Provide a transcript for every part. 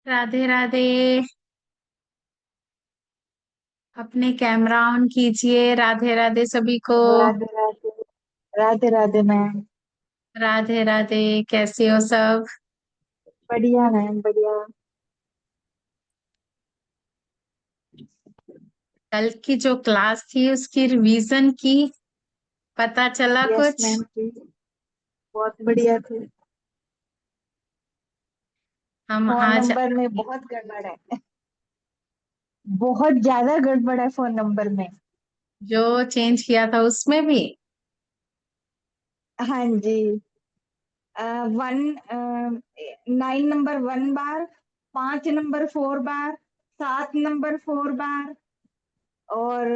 राधे राधे। अपने camera on कीजिए। राधे राधे सभी को। राधे राधे। राधे राधे मैम। राधे राधे। कैसे हो सब? बढ़िया मैम बढ़िया। कल की जो क्लास थी उसकी रिवीजन की? पता चला यस कुछ? मैम जी। बहुत बढ़िया थे। हम फोन आज नंबर में बहुत गड़बड़ है। बहुत ज्यादा गड़बड़ है फोन नंबर में। जो चेंज किया था उसमें भी? हाँ जी। वन 9 नंबर 1 बार, 5 नंबर 4 बार, 7 नंबर 4 बार, और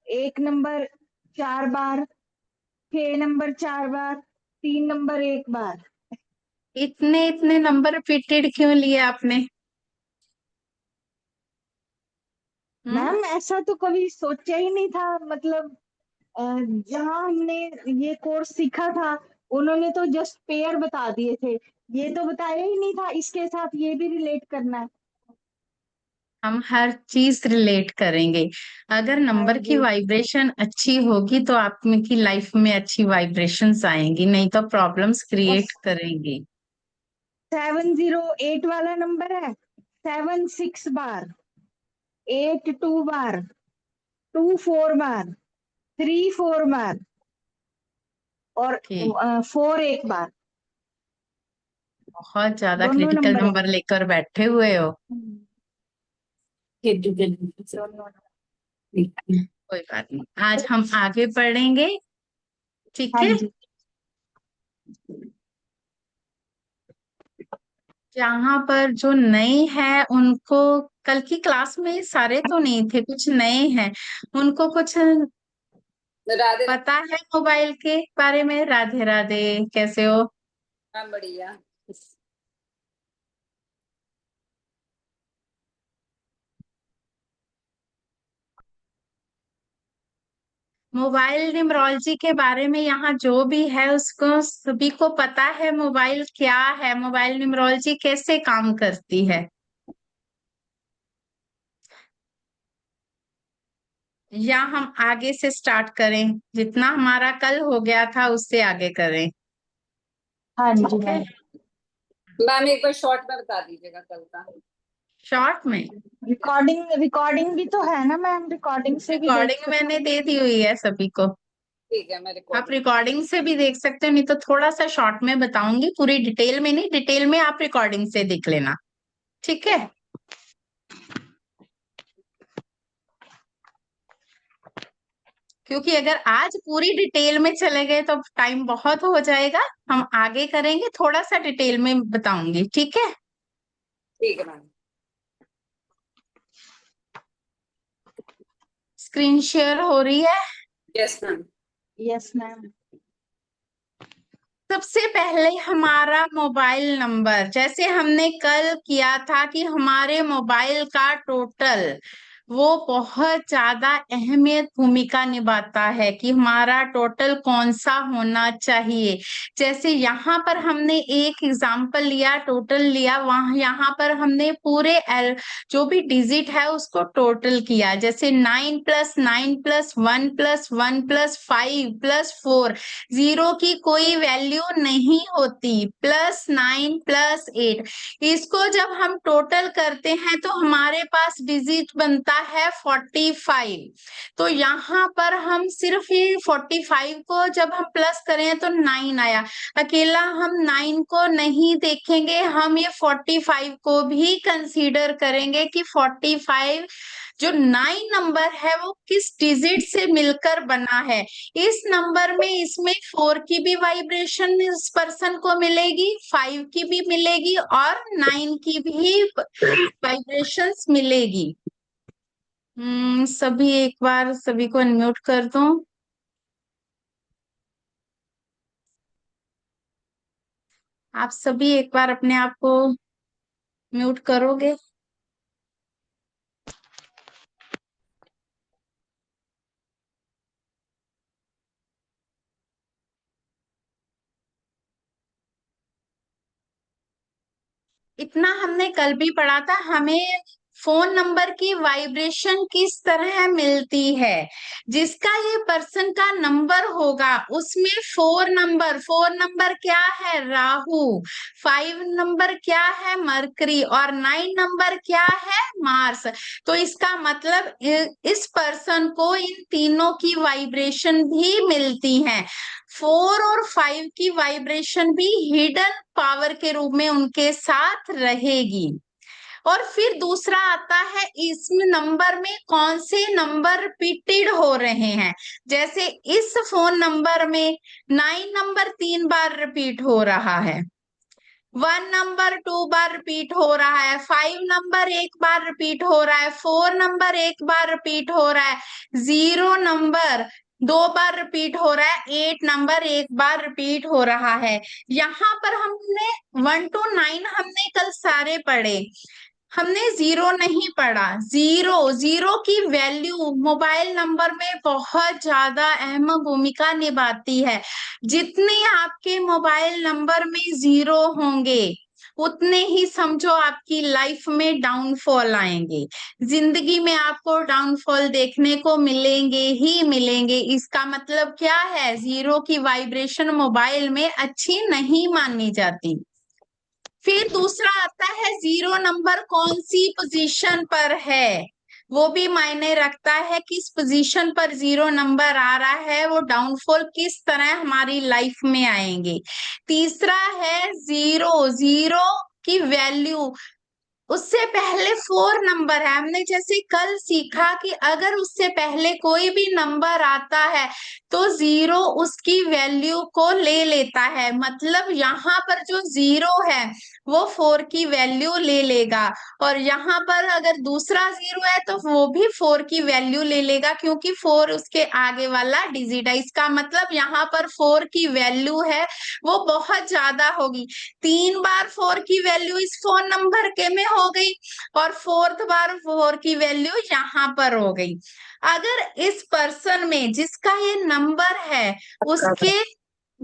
1 नंबर 4 बार, 6 नंबर 4 बार, 3 नंबर 1 बार। इतने इतने नंबर रिपीटेड क्यों लिए आपने? हम्म। मैम ऐसा तो कभी सोचा ही नहीं था, मतलब अ, जहाँ हमने ये कोर्स सीखा था उन्होंने तो जस्ट पेयर बता दिए थे। ये तो बताया ही नहीं था इसके साथ ये भी रिलेट करना है। हम हर चीज रिलेट करेंगे। अगर हाँ नंबर की जी। वाइब्रेशन अच्छी होगी तो आपकी लाइफ में अच्छी वाइब्रेशंस आएंगी, नहीं तो प्रॉब्लम्स और क्रिएट करेंगी। 708 वाला नंबर है, 7 6 बार, 8 2 बार, 2 4 बार, 3 4 बार, और कि 4 1 बार। बहुत ज्यादा दोनों क्रिटिकल नंबर है। नंबर लेकर बैठे हुए हो। दोनों। कोई बात नहीं, आज हम आगे बढ़ेंगे। ठीक हाँ है। जी। जहाँ पर जो नए हैं उनको, कल की क्लास में सारे तो नहीं थे, कुछ नए हैं, उनको कुछ राधे। पता है मोबाइल के बारे में? राधे राधे। कैसे हो? हाँ बढ़िया। मोबाइल न्यूमरोलॉजी के बारे में यहाँ जो भी है उसको सभी को पता है। मोबाइल क्या है, मोबाइल न्यूमरोलॉजी कैसे काम करती है, या हम आगे से स्टार्ट करें? जितना हमारा कल हो गया था उससे आगे करें? हाँ जी ठीक है। मैम। मैम एक बार शॉर्ट में बता दीजिएगा कल का। शॉर्ट में? रिकॉर्डिंग रिकॉर्डिंग भी तो है ना मैम, रिकॉर्डिंग से भी देख रिकॉर्डिंग सकते मैंने हैं। दे दी हुई है सभी को। ठीक है मैं आप रिकॉर्डिंग। रिकॉर्डिंग से भी देख सकते हो, नहीं तो थोड़ा सा शॉर्ट में बताऊंगी, पूरी डिटेल में नहीं। डिटेल में आप रिकॉर्डिंग से देख लेना। ठीक है। क्योंकि अगर आज पूरी डिटेल में चले गए तो टाइम बहुत हो जाएगा। हम आगे करेंगे, थोड़ा सा डिटेल में बताऊंगी, ठीक है। ठीक है मैम। स्क्रीन शेयर हो रही है। Yes ma'am. Yes ma'am. सबसे पहले हमारा मोबाइल नंबर, जैसे हमने कल किया था कि हमारे मोबाइल का टोटल, वो बहुत ज्यादा अहमियत भूमिका निभाता है कि हमारा टोटल कौन सा होना चाहिए। जैसे यहाँ पर हमने एक एग्जांपल लिया, टोटल लिया, वहां यहाँ पर हमने पूरे जो भी डिजिट है उसको टोटल किया। जैसे 9+9+1+1+5+4, जीरो की कोई वैल्यू नहीं होती, +9+8, इसको जब हम टोटल करते हैं तो हमारे पास डिजिट बनता है 45। तो यहाँ पर हम सिर्फ ये 45 को जब हम प्लस करें तो 9 आया। अकेला हम 9 को नहीं देखेंगे, हम ये 45 को भी कंसीडर करेंगे कि 45 जो 9 नंबर है वो किस डिजिट से मिलकर बना है। इस नंबर में इसमें 4 की भी वाइब्रेशन इस पर्सन को मिलेगी, 5 की भी मिलेगी और 9 की भी वाइब्रेशंस मिलेगी। सभी एक बार सभी को अनम्यूट कर दूं। आप सभी एक बार अपने आप को म्यूट करोगे? इतना हमने कल भी पढ़ा था, हमें फोन नंबर की वाइब्रेशन किस तरह मिलती है। जिसका ये पर्सन का नंबर होगा उसमें 4 नंबर क्या है, राहु, 5 नंबर क्या है, मरकरी, और 9 नंबर क्या है, मार्स। तो इसका मतलब इस पर्सन को इन तीनों की वाइब्रेशन भी मिलती है। 4 और 5 की वाइब्रेशन भी हिडन पावर के रूप में उनके साथ रहेगी। और फिर दूसरा आता है, इसमें नंबर में कौन से नंबर रिपीटेड हो रहे हैं। जैसे इस फोन नंबर में 9 नंबर 3 बार रिपीट हो रहा है, 1 नंबर 2 बार रिपीट हो रहा है, 5 नंबर 1 बार रिपीट हो रहा है, 4 नंबर 1 बार रिपीट हो रहा है, 0 नंबर 2 बार रिपीट हो रहा है, 8 नंबर 1 बार रिपीट हो रहा है। यहाँ पर हमने 1 to 9 हमने कल सारे पढ़े, हमने 0 नहीं पढ़ा। जीरो, जीरो की वैल्यू मोबाइल नंबर में बहुत ज्यादा अहम भूमिका निभाती है। जितने आपके मोबाइल नंबर में 0 होंगे उतने ही समझो आपकी लाइफ में डाउनफॉल आएंगे, जिंदगी में आपको डाउनफॉल देखने को मिलेंगे ही मिलेंगे। इसका मतलब क्या है, 0 की वाइब्रेशन मोबाइल में अच्छी नहीं मानी जाती। फिर दूसरा आता है, 0 नंबर कौन सी पोजीशन पर है, वो भी मायने रखता है किस पोजीशन पर 0 नंबर आ रहा है, वो डाउनफॉल किस तरह हमारी लाइफ में आएंगे। तीसरा है, 0 जीरो की वैल्यू उससे पहले 4 नंबर है। हमने जैसे कल सीखा कि अगर उससे पहले कोई भी नंबर आता है तो 0 उसकी वैल्यू को ले लेता है। मतलब यहाँ पर जो 0 है वो 4 की वैल्यू ले लेगा, और यहाँ पर अगर दूसरा 0 है तो वो भी 4 की वैल्यू ले लेगा, क्योंकि 4 उसके आगे वाला डिजिट है। इसका मतलब यहाँ पर 4 की वैल्यू है वो बहुत ज्यादा होगी। 3 बार 4 की वैल्यू इस फोन नंबर के में हो गई, और 4th बार 4 की वैल्यू यहाँ पर हो गई। अगर इस पर्सन में जिसका ये नंबर है उसके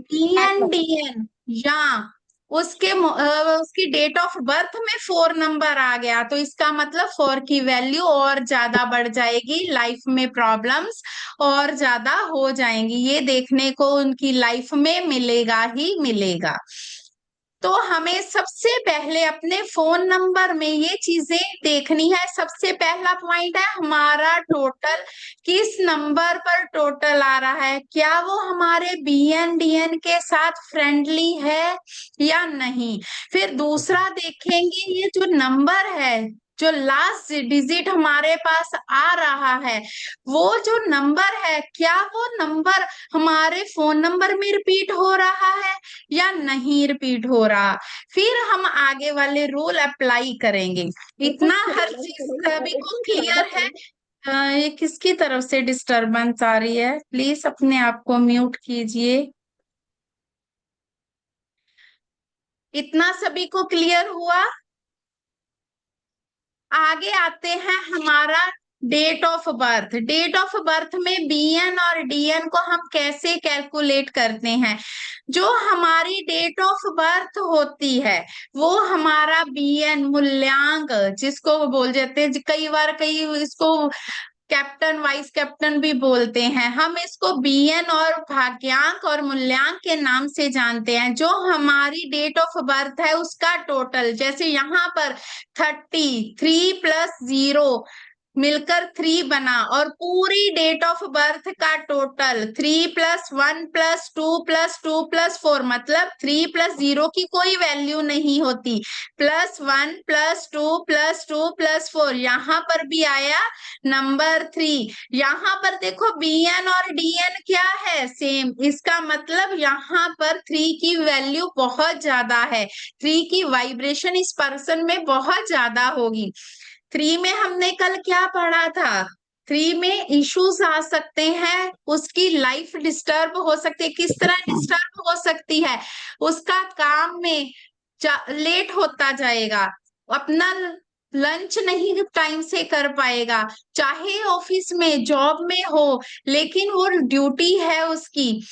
BNDN या उसकी डेट ऑफ बर्थ में 4 नंबर आ गया तो इसका मतलब 4 की वैल्यू और ज्यादा बढ़ जाएगी, लाइफ में प्रॉब्लम्स और ज्यादा हो जाएंगी। ये देखने को उनकी लाइफ में मिलेगा ही मिलेगा। तो हमें सबसे पहले अपने फोन नंबर में ये चीजें देखनी है। सबसे पहला पॉइंट है हमारा टोटल, किस नंबर पर टोटल आ रहा है, क्या वो हमारे BNDN के साथ फ्रेंडली है या नहीं। फिर दूसरा देखेंगे, ये जो नंबर है जो लास्ट डिजिट हमारे पास आ रहा है, वो जो नंबर है, क्या वो नंबर हमारे फोन नंबर में रिपीट हो रहा है या नहीं रिपीट हो रहा। फिर हम आगे वाले रूल अप्लाई करेंगे। इतना हर चीज सभी को क्लियर है। ये किसकी तरफ से डिस्टरबेंस आ रही है? प्लीज अपने आप को म्यूट कीजिए। इतना सभी को क्लियर हुआ? आगे आते हैं हमारा date of birth. Date of birth में बीएन और डीएन को हम कैसे कैलकुलेट करते हैं? जो हमारी डेट ऑफ बर्थ होती है वो हमारा बीएन मूल्यांक, जिसको बोल जाते हैं, कई बार कई इसको कैप्टन वाइस कैप्टन भी बोलते हैं, हम इसको बीएन और भाग्यांक और मूल्यांक के नाम से जानते हैं। जो हमारी डेट ऑफ बर्थ है उसका टोटल, जैसे यहाँ पर 33+0 मिलकर 3 बना, और पूरी डेट ऑफ बर्थ का टोटल 3+1+2+2+4, मतलब 3+0 की कोई वैल्यू नहीं होती, +1+2+2+4। यहाँ पर भी आया नंबर 3। यहाँ पर देखो बीएन और डीएन क्या है, सेम। इसका मतलब यहाँ पर 3 की वैल्यू बहुत ज्यादा है, 3 की वाइब्रेशन इस पर्सन में बहुत ज्यादा होगी। 3 में हमने कल क्या पढ़ा था? 3 में इश्यूज आ सकते हैं, उसकी लाइफ डिस्टर्ब हो सकती है। किस तरह डिस्टर्ब हो सकती है? उसका काम में लेट होता जाएगा, अपना लंच नहीं टाइम से कर पाएगा, चाहे ऑफिस में जॉब में हो, लेकिन वो ड्यूटी है उसकी,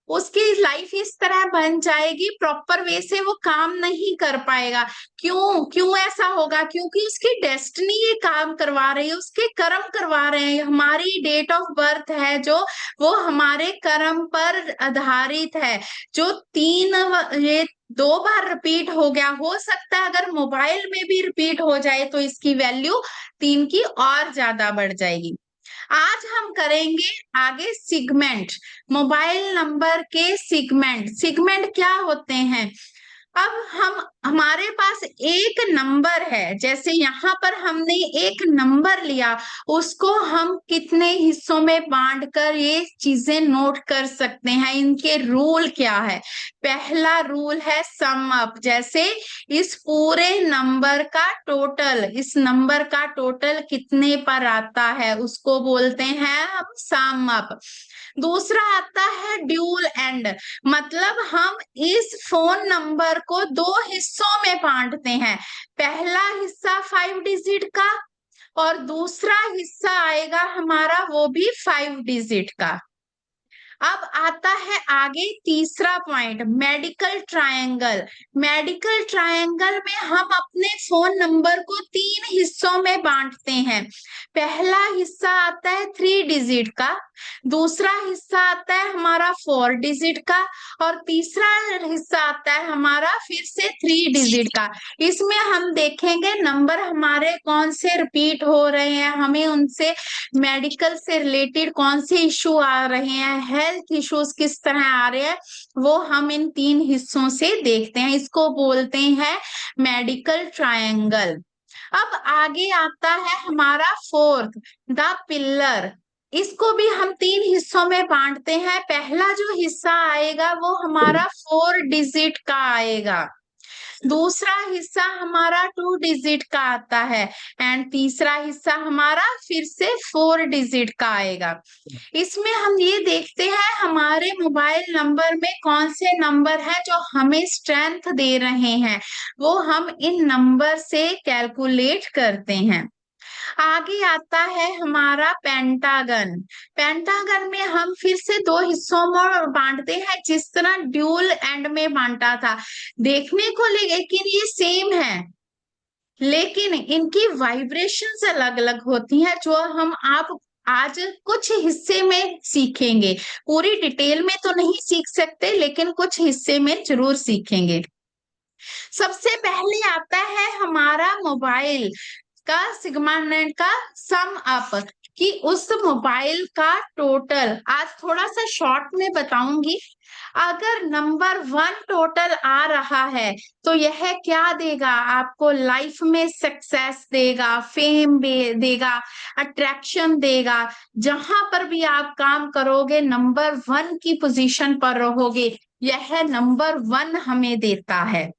उसकी लाइफ इस तरह बन जाएगी, प्रॉपर वे से वो काम नहीं कर पाएगा। क्यों क्यों ऐसा होगा? क्योंकि उसकी डेस्टिनी ये काम करवा रही है, उसके कर्म करवा रहे हैं। हमारी डेट ऑफ बर्थ है जो, वो हमारे कर्म पर आधारित है। जो ये 2 बार रिपीट हो गया, हो सकता है अगर मोबाइल में भी रिपीट हो जाए तो इसकी वैल्यू 3 की और ज्यादा बढ़ जाएगी। आज हम करेंगे आगे सिगमेंट, मोबाइल नंबर के सिगमेंट। सिगमेंट क्या होते हैं? अब हमारे पास एक नंबर है, जैसे यहाँ पर हमने एक नंबर लिया, उसको हम कितने हिस्सों में बांट कर ये चीजें नोट कर सकते हैं। इनके रूल क्या है? पहला रूल है सम अप, जैसे इस पूरे नंबर का टोटल, इस नंबर का टोटल कितने पर आता है उसको बोलते हैं हम सम अप। दूसरा आता है ड्यूल एंड, मतलब हम इस फोन नंबर को 2 हिस्सों में बांटते हैं। पहला हिस्सा 5 डिजिट का और दूसरा हिस्सा आएगा हमारा वो भी 5 डिजिट का। अब आता है आगे तीसरा point, medical triangle. Medical triangle में हम अपने फोन नंबर को 3 हिस्सों में बांटते हैं। पहला हिस्सा आता है 3 डिजिट का, दूसरा हिस्सा आता है हमारा 4 डिजिट का, और तीसरा हिस्सा आता है हमारा फिर से 3 डिजिट का। इसमें हम देखेंगे नंबर हमारे कौन से रिपीट हो रहे हैं, हमें उनसे मेडिकल से रिलेटेड कौन से इश्यू आ रहे हैं, हेल्थ इश्यूज किस तरह आ रहे हैं, वो हम इन 3 हिस्सों से देखते हैं। इसको बोलते हैं मेडिकल ट्रायंगल। अब आगे आता है हमारा फोर्थ, द पिलर। इसको भी हम 3 हिस्सों में बांटते हैं। पहला जो हिस्सा आएगा वो हमारा 4 डिजिट का आएगा, दूसरा हिस्सा हमारा 2 डिजिट का आता है, एंड तीसरा हिस्सा हमारा फिर से 4 डिजिट का आएगा। इसमें हम ये देखते हैं हमारे मोबाइल नंबर में कौन से नंबर है जो हमें स्ट्रेंथ दे रहे हैं, वो हम इन नंबर से कैलकुलेट करते हैं। आगे आता है हमारा पेंटागन। पेंटागन में हम फिर से 2 हिस्सों में बांटते हैं, जिस तरह ड्यूल एंड में बांटा था। देखने को लेकिन ये सेम है, लेकिन इनकी वाइब्रेशंस अलग अलग होती हैं, जो हम आप आज कुछ हिस्से में सीखेंगे। पूरी डिटेल में तो नहीं सीख सकते, लेकिन कुछ हिस्से में जरूर सीखेंगे। सबसे पहले आता है हमारा मोबाइल का सिग्मा का सम अप। कि उस मोबाइल का टोटल, आज थोड़ा सा शॉर्ट में बताऊंगी, अगर नंबर 1 टोटल आ रहा है तो यह क्या देगा आपको, लाइफ में सक्सेस देगा, फेम देगा, अट्रैक्शन देगा। जहां पर भी आप काम करोगे नंबर 1 की पोजीशन पर रहोगे, यह नंबर 1 हमें देता है।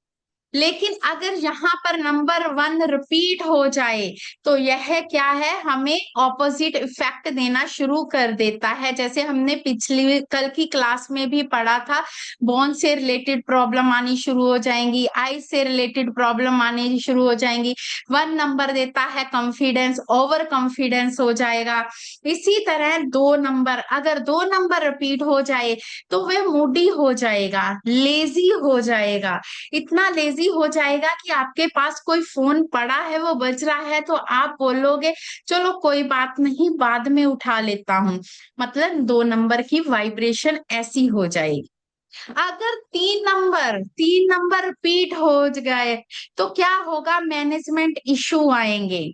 लेकिन अगर यहाँ पर नंबर 1 रिपीट हो जाए तो यह क्या है, हमें ऑपोजिट इफेक्ट देना शुरू कर देता है। जैसे हमने पिछली कल की क्लास में भी पढ़ा था, बोन से रिलेटेड प्रॉब्लम आनी शुरू हो जाएंगी, आई से रिलेटेड प्रॉब्लम आनी शुरू हो जाएंगी। 1 नंबर देता है कॉन्फिडेंस, ओवर कॉन्फिडेंस हो जाएगा। इसी तरह 2 नंबर, अगर 2 नंबर रिपीट हो जाए तो वह मूडी हो जाएगा, लेजी हो जाएगा, इतना लेजी हो जाएगा कि आपके पास कोई फोन पड़ा है, वो बज रहा है तो आप बोलोगे चलो कोई बात नहीं, बाद में उठा लेता हूं। मतलब 2 नंबर की वाइब्रेशन ऐसी हो जाएगी। अगर 3 नंबर रिपीट हो गए तो क्या होगा, मैनेजमेंट इशू आएंगे।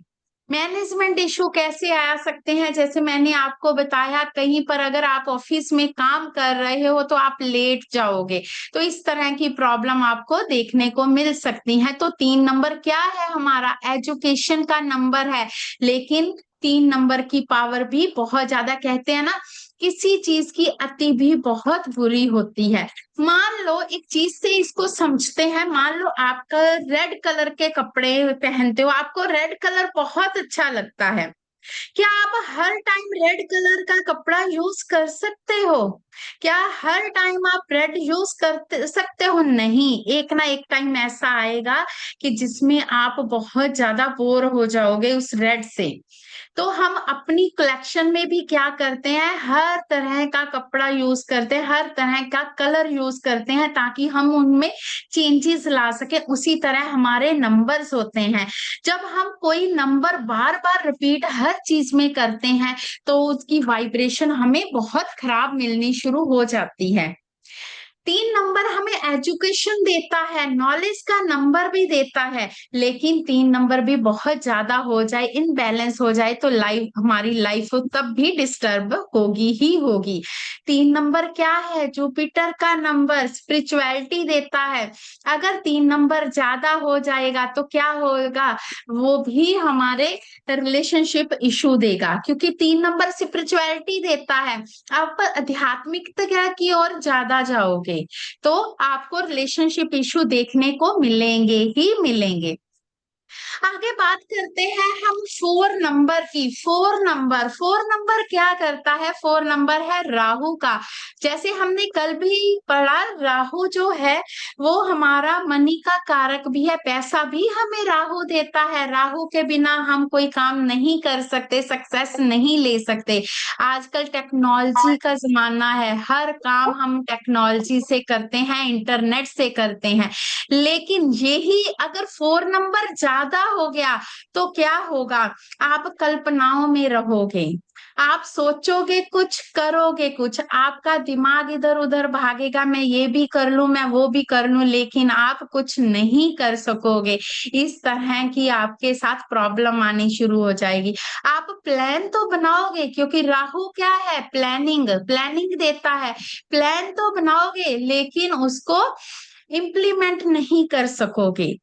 मैनेजमेंट इशू कैसे आ सकते हैं, जैसे मैंने आपको बताया, कहीं पर अगर आप ऑफिस में काम कर रहे हो तो आप लेट जाओगे, तो इस तरह की प्रॉब्लम आपको देखने को मिल सकती है। तो 3 नंबर क्या है, हमारा एजुकेशन का नंबर है। लेकिन 3 नंबर की पावर भी बहुत ज्यादा, कहते हैं ना, किसी चीज की अति भी बहुत बुरी होती है। मान लो एक चीज से इसको समझते हैं, मान लो आपका रेड कलर के कपड़े पहनते हो, आपको रेड कलर बहुत अच्छा लगता है, क्या आप हर टाइम रेड कलर का कपड़ा यूज कर सकते हो? क्या हर टाइम आप रेड यूज कर सकते हो? नहीं, एक ना एक टाइम ऐसा आएगा कि जिसमें आप बहुत ज्यादा बोर हो जाओगे उस रेड से। तो हम अपनी कलेक्शन में भी क्या करते हैं, हर तरह का कपड़ा यूज करते हैं, हर तरह का कलर यूज करते हैं, ताकि हम उनमें चेंजेस ला सके। उसी तरह हमारे नंबर्स होते हैं, जब हम कोई नंबर बार बार रिपीट हर चीज में करते हैं तो उसकी वाइब्रेशन हमें बहुत खराब मिलनी शुरू हो जाती है। 3 नंबर हमें एजुकेशन देता है, नॉलेज का नंबर भी देता है, लेकिन 3 नंबर भी बहुत ज्यादा हो जाए, इनबैलेंस हो जाए तो लाइफ, हमारी लाइफ तब भी डिस्टर्ब होगी ही होगी। 3 नंबर क्या है, जुपिटर का नंबर, स्पिरिचुअलिटी देता है। अगर 3 नंबर ज्यादा हो जाएगा तो क्या होगा, वो भी हमारे रिलेशनशिप इशू देगा, क्योंकि 3 नंबर स्पिरिचुअलिटी देता है। आप आध्यात्मिकता की ओर ज्यादा जाओगे तो आपको रिलेशनशिप इशू देखने को मिलेंगे ही मिलेंगे। आगे बात करते हैं हम 4 नंबर की। 4 नंबर क्या करता है, 4 नंबर है राहु का। जैसे हमने कल भी पढ़ा, राहु जो है वो हमारा मनी का कारक भी है, पैसा भी हमें राहु देता है। राहु के बिना हम कोई काम नहीं कर सकते, सक्सेस नहीं ले सकते। आजकल टेक्नोलॉजी का जमाना है, हर काम हम टेक्नोलॉजी से करते हैं, इंटरनेट से करते हैं। लेकिन यही अगर 4 नंबर ज्यादा हो गया तो क्या होगा, आप कल्पनाओं में रहोगे, आप सोचोगे कुछ, करोगे कुछ, आपका दिमाग इधर उधर भागेगा, मैं ये भी कर लूं, मैं वो भी कर लूं, लेकिन आप कुछ नहीं कर सकोगे। इस तरह की आपके साथ प्रॉब्लम आनी शुरू हो जाएगी। आप प्लान तो बनाओगे, क्योंकि राहु क्या है, प्लानिंग, प्लानिंग देता है। प्लान तो बनाओगे लेकिन उसको इम्प्लीमेंट नहीं कर सकोगे।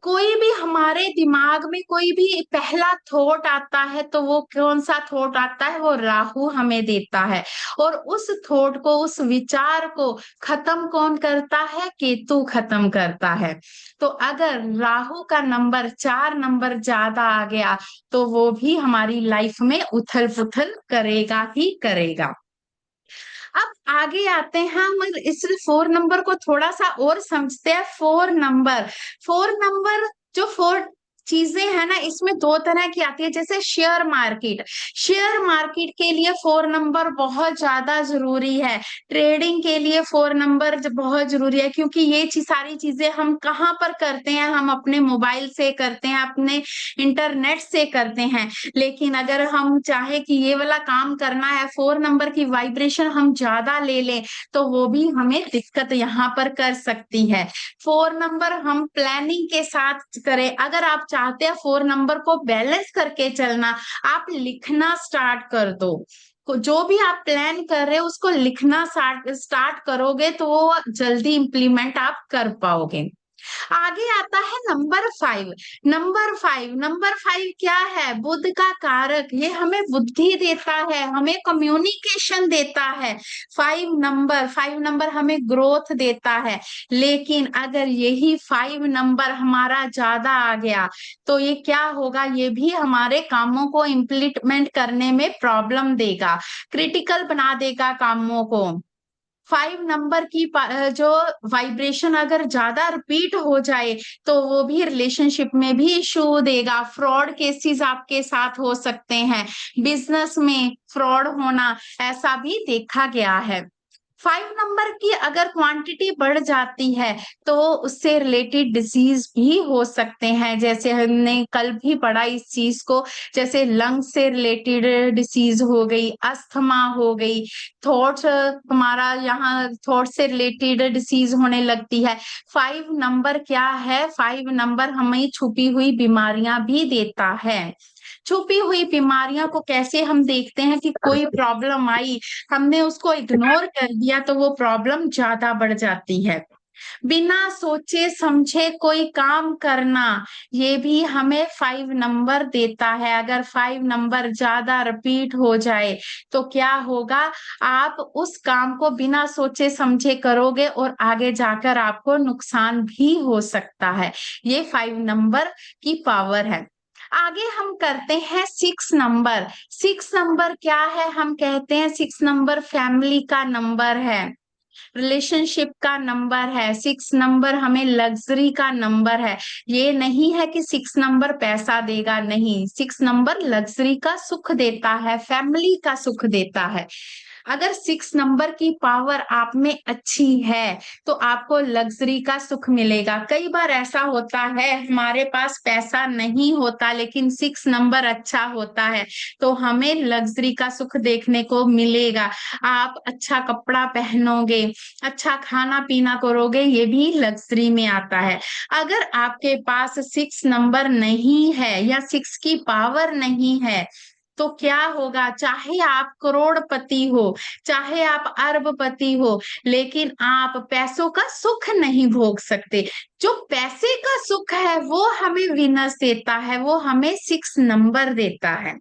कोई भी हमारे दिमाग में कोई भी पहला थॉट आता है तो वो कौन सा थॉट आता है, वो राहु हमें देता है। और उस थॉट को, उस विचार को खत्म कौन करता है, केतु खत्म करता है। तो अगर राहु का नंबर 4 नंबर ज्यादा आ गया तो वो भी हमारी लाइफ में उथल पुथल करेगा ही करेगा। अब आगे आते हैं, हम इस 4 नंबर को थोड़ा सा और समझते हैं। 4 नंबर जो 4 चीजें है ना, इसमें 2 तरह की आती है। जैसे शेयर मार्केट, शेयर मार्केट के लिए 4 नंबर बहुत ज्यादा जरूरी है। ट्रेडिंग के लिए 4 नंबर बहुत जरूरी है, क्योंकि ये सारी चीजें हम कहाँ पर करते हैं, हम अपने मोबाइल से करते हैं, अपने इंटरनेट से करते हैं। लेकिन अगर हम चाहे कि ये वाला काम करना है, 4 नंबर की वाइब्रेशन हम ज्यादा ले लें, तो वो भी हमें दिक्कत यहाँ पर कर सकती है। 4 नंबर हम प्लानिंग के साथ करें। अगर आप चाहते हैं 4 नंबर को बैलेंस करके चलना, आप लिखना स्टार्ट कर दो। जो भी आप प्लान कर रहे हो उसको लिखना स्टार्ट करोगे तो वो जल्दी इम्प्लीमेंट आप कर पाओगे। आगे आता है नंबर 5। नंबर 5 क्या है? बुद्ध का कारक, ये हमें बुद्धि देता है, हमें कम्युनिकेशन देता है। 5 नंबर हमें ग्रोथ देता है। लेकिन अगर यही 5 नंबर हमारा ज्यादा आ गया तो ये क्या होगा? ये भी हमारे कामों को इम्प्लीमेंट करने में प्रॉब्लम देगा, क्रिटिकल बना देगा कामों को। 5 नंबर की जो वाइब्रेशन अगर ज्यादा रिपीट हो जाए तो वो भी रिलेशनशिप में भी इशू देगा। फ्रॉड केसेस आपके साथ हो सकते हैं, बिजनेस में फ्रॉड होना, ऐसा भी देखा गया है। 5 नंबर की अगर क्वांटिटी बढ़ जाती है तो उससे रिलेटेड डिसीज भी हो सकते हैं, जैसे हमने कल भी पढ़ा इस चीज को, जैसे लंग्स से रिलेटेड डिसीज हो गई, अस्थमा हो गई, थॉट्स, हमारा यहाँ थॉट से रिलेटेड डिसीज होने लगती है। 5 नंबर क्या है? 5 नंबर हमें छुपी हुई बीमारियां भी देता है। छुपी हुई बीमारियां को कैसे हम देखते हैं कि कोई प्रॉब्लम आई, हमने उसको इग्नोर कर दिया तो वो प्रॉब्लम ज्यादा बढ़ जाती है। बिना सोचे समझे कोई काम करना, ये भी हमें 5 नंबर देता है। अगर 5 नंबर ज्यादा रिपीट हो जाए तो क्या होगा? आप उस काम को बिना सोचे समझे करोगे और आगे जाकर आपको नुकसान भी हो सकता है। ये 5 नंबर की पावर है। आगे हम करते हैं 6 नंबर। 6 नंबर क्या है? हम कहते हैं 6 नंबर फैमिली का नंबर है, रिलेशनशिप का नंबर है। 6 नंबर हमें लग्जरी का नंबर है। ये नहीं है कि 6 नंबर पैसा देगा, नहीं, 6 नंबर लग्जरी का सुख देता है, फैमिली का सुख देता है। अगर 6 नंबर की पावर आप में अच्छी है तो आपको लग्जरी का सुख मिलेगा। कई बार ऐसा होता है हमारे पास पैसा नहीं होता लेकिन 6 नंबर अच्छा होता है तो हमें लग्जरी का सुख देखने को मिलेगा। आप अच्छा कपड़ा पहनोगे, अच्छा खाना पीना करोगे, ये भी लग्जरी में आता है। अगर आपके पास 6 नंबर नहीं है या 6 की पावर नहीं है तो क्या होगा? चाहे आप करोड़पति हो, चाहे आप अरबपति हो, लेकिन आप पैसों का सुख नहीं भोग सकते। जो पैसे का सुख है वो हमें विनस देता है, वो हमें 6 नंबर देता है।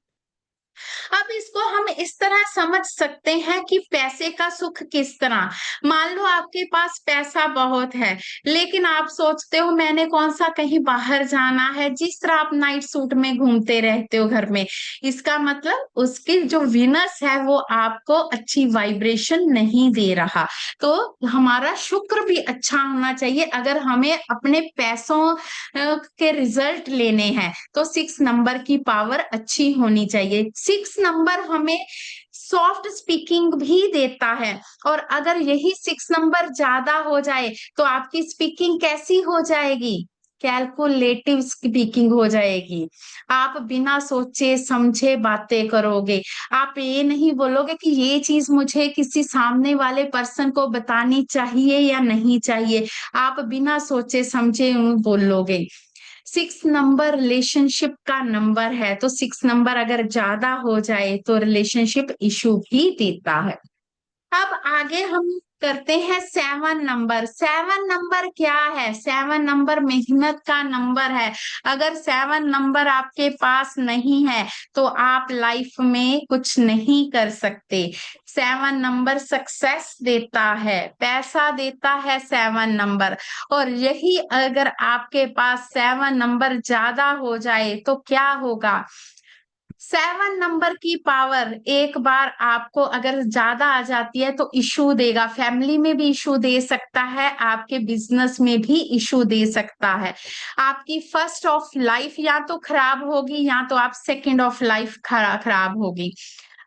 अब इसको हम इस तरह समझ सकते हैं कि पैसे का सुख किस तरह। मान लो आपके पास पैसा बहुत है लेकिन आप सोचते हो मैंने कौन सा कहीं बाहर जाना है, जिस तरह आप नाइट सूट में घूमते रहते हो घर में, इसका मतलब उसकी जो विनस है वो आपको अच्छी वाइब्रेशन नहीं दे रहा। तो हमारा शुक्र भी अच्छा होना चाहिए अगर हमें अपने पैसों के रिजल्ट लेने हैं तो 6 नंबर की पावर अच्छी होनी चाहिए। 6 नंबर हमें सॉफ्ट स्पीकिंग भी देता है और अगर यही 6 नंबर ज्यादा हो जाए तो आपकी स्पीकिंग कैसी हो जाएगी? कैलकुलेटिव स्पीकिंग हो जाएगी। आप बिना सोचे समझे बातें करोगे। आप ये नहीं बोलोगे कि ये चीज मुझे किसी सामने वाले पर्सन को बतानी चाहिए या नहीं चाहिए, आप बिना सोचे समझे बोलोगे। 6 नंबर रिलेशनशिप का नंबर है तो 6 नंबर अगर ज्यादा हो जाए तो रिलेशनशिप इशू भी देता है। अब आगे हम करते हैं 7 नंबर। 7 नंबर क्या है? 7 नंबर मेहनत का नंबर है। अगर 7 नंबर आपके पास नहीं है तो आप लाइफ में कुछ नहीं कर सकते। 7 नंबर सक्सेस देता है, पैसा देता है 7 नंबर। और यही अगर आपके पास 7 नंबर ज्यादा हो जाए तो क्या होगा? 7 नंबर की पावर एक बार आपको अगर ज्यादा आ जाती है तो इशू देगा, फैमिली में भी इशू दे सकता है, आपके बिजनेस में भी इशू दे सकता है। आपकी फर्स्ट ऑफ लाइफ या तो खराब होगी या तो आप सेकंड ऑफ लाइफ खराब होगी।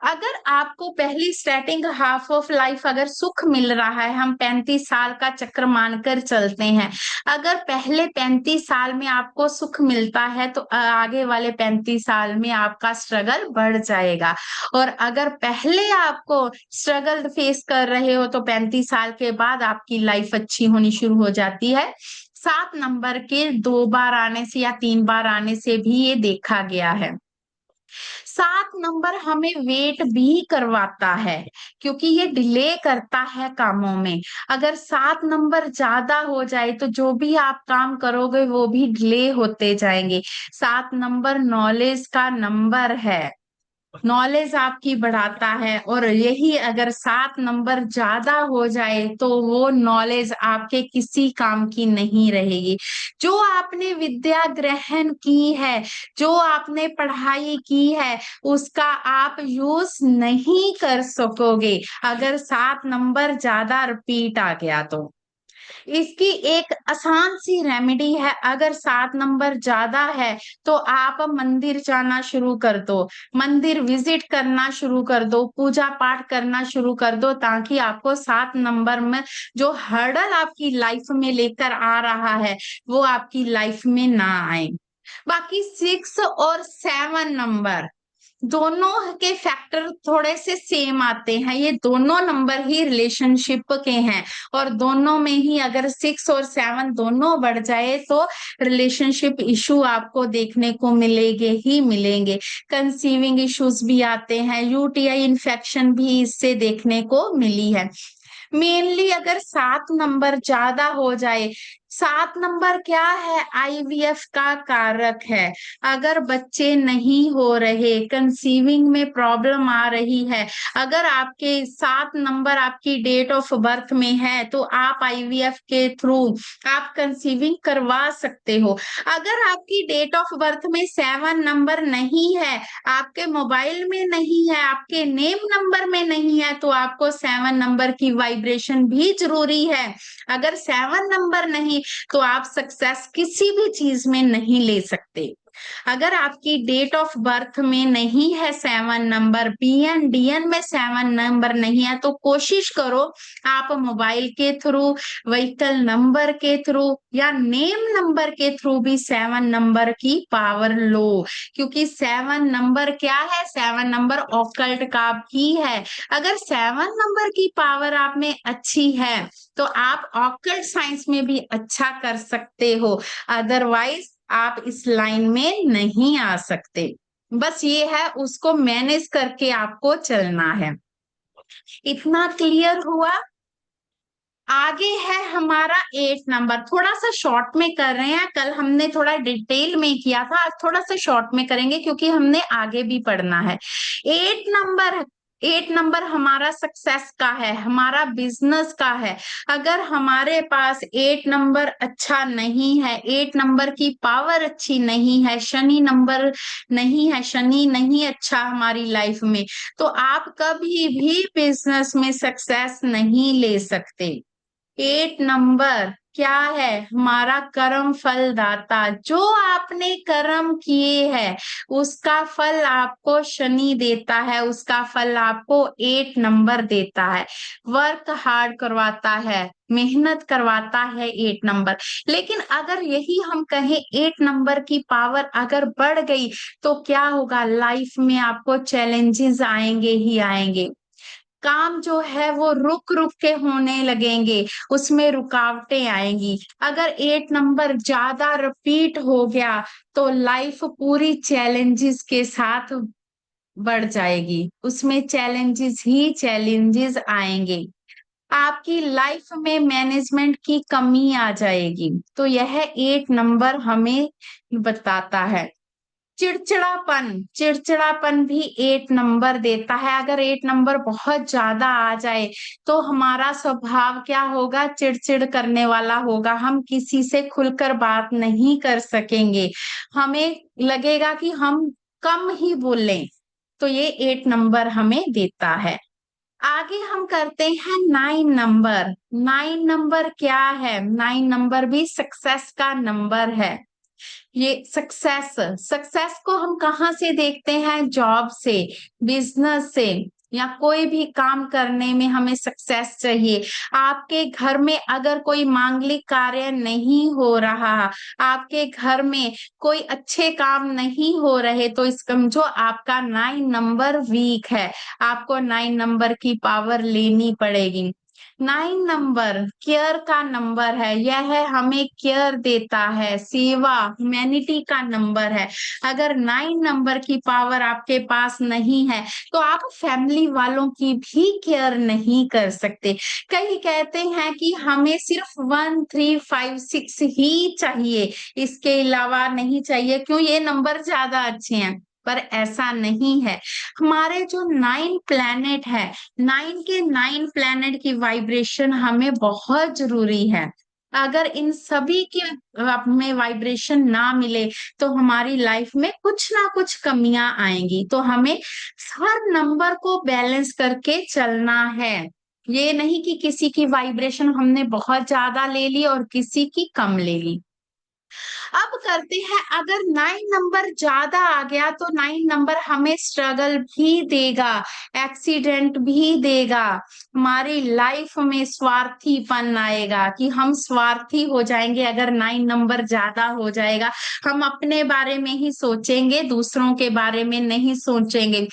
अगर आपको पहली स्टार्टिंग हाफ ऑफ लाइफ अगर सुख मिल रहा है, हम 35 साल का चक्र मानकर चलते हैं, अगर पहले 35 साल में आपको सुख मिलता है तो आगे वाले 35 साल में आपका स्ट्रगल बढ़ जाएगा। और अगर पहले आपको स्ट्रगल फेस कर रहे हो तो 35 साल के बाद आपकी लाइफ अच्छी होनी शुरू हो जाती है। 7 नंबर के 2 बार आने से या 3 बार आने से भी ये देखा गया है। 7 नंबर हमें वेट भी करवाता है क्योंकि ये डिले करता है कामों में। अगर 7 नंबर ज्यादा हो जाए तो जो भी आप काम करोगे वो भी डिले होते जाएंगे। 7 नंबर नॉलेज का नंबर है, नॉलेज आपकी बढ़ाता है, और यही अगर 7 नंबर ज्यादा हो जाए तो वो नॉलेज आपके किसी काम की नहीं रहेगी। जो आपने विद्या ग्रहण की है, जो आपने पढ़ाई की है, उसका आप यूज नहीं कर सकोगे अगर 7 नंबर ज्यादा रिपीट आ गया तो। इसकी एक आसान सी रेमेडी है, अगर 7 नंबर ज्यादा है तो आप मंदिर जाना शुरू कर दो, मंदिर विजिट करना शुरू कर दो, पूजा पाठ करना शुरू कर दो, ताकि आपको 7 नंबर में जो हर्डल आपकी लाइफ में लेकर आ रहा है वो आपकी लाइफ में ना आए। बाकी 6 और 7 नंबर दोनों के फैक्टर थोड़े से सेम आते हैं, ये दोनों नंबर ही रिलेशनशिप के हैं, और दोनों में ही अगर 6 और 7 दोनों बढ़ जाए तो रिलेशनशिप इशू आपको देखने को मिलेंगे ही मिलेंगे। कंसीविंग इश्यूज भी आते हैं, यूटीआई इन्फेक्शन भी इससे देखने को मिली है। मेनली अगर 7 नंबर ज्यादा हो जाए, 7 नंबर क्या है, आईवीएफ का कारक है। अगर बच्चे नहीं हो रहे, कंसीविंग में प्रॉब्लम आ रही है, अगर आपके 7 नंबर आपकी डेट ऑफ बर्थ में है तो आप आईवीएफ के थ्रू आप कंसीविंग करवा सकते हो। अगर आपकी डेट ऑफ बर्थ में 7 नंबर नहीं है, आपके मोबाइल में नहीं है, आपके नेम नंबर में नहीं है, तो आपको 7 नंबर की वाइब्रेशन भी जरूरी है। अगर 7 नंबर नहीं तो आप सक्सेस किसी भी चीज में नहीं ले सकते। अगर आपकी डेट ऑफ बर्थ में नहीं है 7 नंबर, पीएन डीएन में 7 नंबर नहीं है, तो कोशिश करो आप मोबाइल के थ्रू, व्हीकल नंबर के थ्रू या नेम नंबर के थ्रू भी 7 नंबर की पावर लो, क्योंकि 7 नंबर क्या है, 7 नंबर ऑकल्ट का भी है। अगर 7 नंबर की पावर आप में अच्छी है तो आप ऑकल्ट साइंस में भी अच्छा कर सकते हो, अदरवाइज आप इस लाइन में नहीं आ सकते। बस ये है, उसको मैनेज करके आपको चलना है। इतना क्लियर हुआ? आगे है हमारा 8 नंबर, थोड़ा सा शॉर्ट में कर रहे हैं, कल हमने थोड़ा डिटेल में किया था, आज थोड़ा सा शॉर्ट में करेंगे क्योंकि हमने आगे भी पढ़ना है। 8 नंबर हमारा सक्सेस का है, हमारा बिजनेस का है। अगर हमारे पास 8 नंबर अच्छा नहीं है, 8 नंबर की पावर अच्छी नहीं है, शनि नंबर नहीं है, शनि नहीं अच्छा हमारी लाइफ में, तो आप कभी भी बिजनेस में सक्सेस नहीं ले सकते। 8 नंबर क्या है, हमारा कर्म फल दाता। जो आपने कर्म किए हैं उसका फल आपको शनि देता है, उसका फल आपको 8 नंबर देता है। वर्क हार्ड करवाता है, मेहनत करवाता है 8 नंबर। लेकिन अगर यही हम कहें 8 नंबर की पावर अगर बढ़ गई तो क्या होगा, लाइफ में आपको चैलेंजेस आएंगे ही आएंगे, काम जो है वो रुक रुक के होने लगेंगे, उसमें रुकावटें आएंगी। अगर 8 नंबर ज्यादा रिपीट हो गया तो लाइफ पूरी चैलेंजेस के साथ बढ़ जाएगी, उसमें चैलेंजेस ही चैलेंजेस आएंगे, आपकी लाइफ में मैनेजमेंट की कमी आ जाएगी। तो यह 8 नंबर हमें बताता है। चिड़चिड़ापन भी 8 नंबर देता है। अगर 8 नंबर बहुत ज्यादा आ जाए तो हमारा स्वभाव क्या होगा, चिड़चिड़ करने वाला होगा, हम किसी से खुलकर बात नहीं कर सकेंगे, हमें लगेगा कि हम कम ही बोलें, तो ये 8 नंबर हमें देता है। आगे हम करते हैं 9 नंबर। 9 नंबर क्या है, 9 नंबर भी सक्सेस का नंबर है। ये सक्सेस को हम कहाँ से देखते हैं, जॉब से, बिजनेस से, या कोई भी काम करने में हमें सक्सेस चाहिए। आपके घर में अगर कोई मांगलिक कार्य नहीं हो रहा, आपके घर में कोई अच्छे काम नहीं हो रहे, तो इस समझो आपका 9 नंबर वीक है, आपको 9 नंबर की पावर लेनी पड़ेगी। 9 नंबर केयर का नंबर है, यह हमें केयर देता है, सेवा ह्यूमैनिटी का नंबर है। अगर 9 नंबर की पावर आपके पास नहीं है तो आप फैमिली वालों की भी केयर नहीं कर सकते। कई कहते हैं कि हमें सिर्फ 1 3 5 6 ही चाहिए, इसके अलावा नहीं चाहिए, क्यों, ये नंबर ज्यादा अच्छे हैं। पर ऐसा नहीं है। हमारे जो 9 प्लैनेट है, 9 के 9 प्लैनेट की वाइब्रेशन हमें बहुत जरूरी है। अगर इन सभी की में वाइब्रेशन ना मिले तो हमारी लाइफ में कुछ ना कुछ कमियां आएंगी। तो हमें हर नंबर को बैलेंस करके चलना है। ये नहीं कि किसी की वाइब्रेशन हमने बहुत ज्यादा ले ली और किसी की कम ले ली। अब करते हैं, अगर 9 नंबर ज्यादा आ गया तो 9 नंबर हमें स्ट्रगल भी देगा, एक्सीडेंट भी देगा, हमारी लाइफ में स्वार्थीपन आएगा कि हम स्वार्थी हो जाएंगे। अगर 9 नंबर ज्यादा हो जाएगा, हम अपने बारे में ही सोचेंगे, दूसरों के बारे में नहीं सोचेंगे।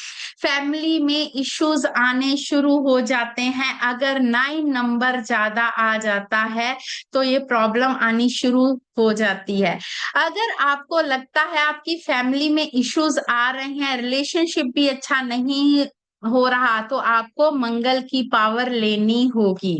फैमिली में इश्यूज आने शुरू हो जाते हैं। अगर 9 नंबर ज्यादा आ जाता है तो ये प्रॉब्लम आनी शुरू हो जाती है। अगर आपको लगता है आपकी फैमिली में इश्यूज आ रहे हैं, रिलेशनशिप भी अच्छा नहीं हो रहा, तो आपको मंगल की पावर लेनी होगी।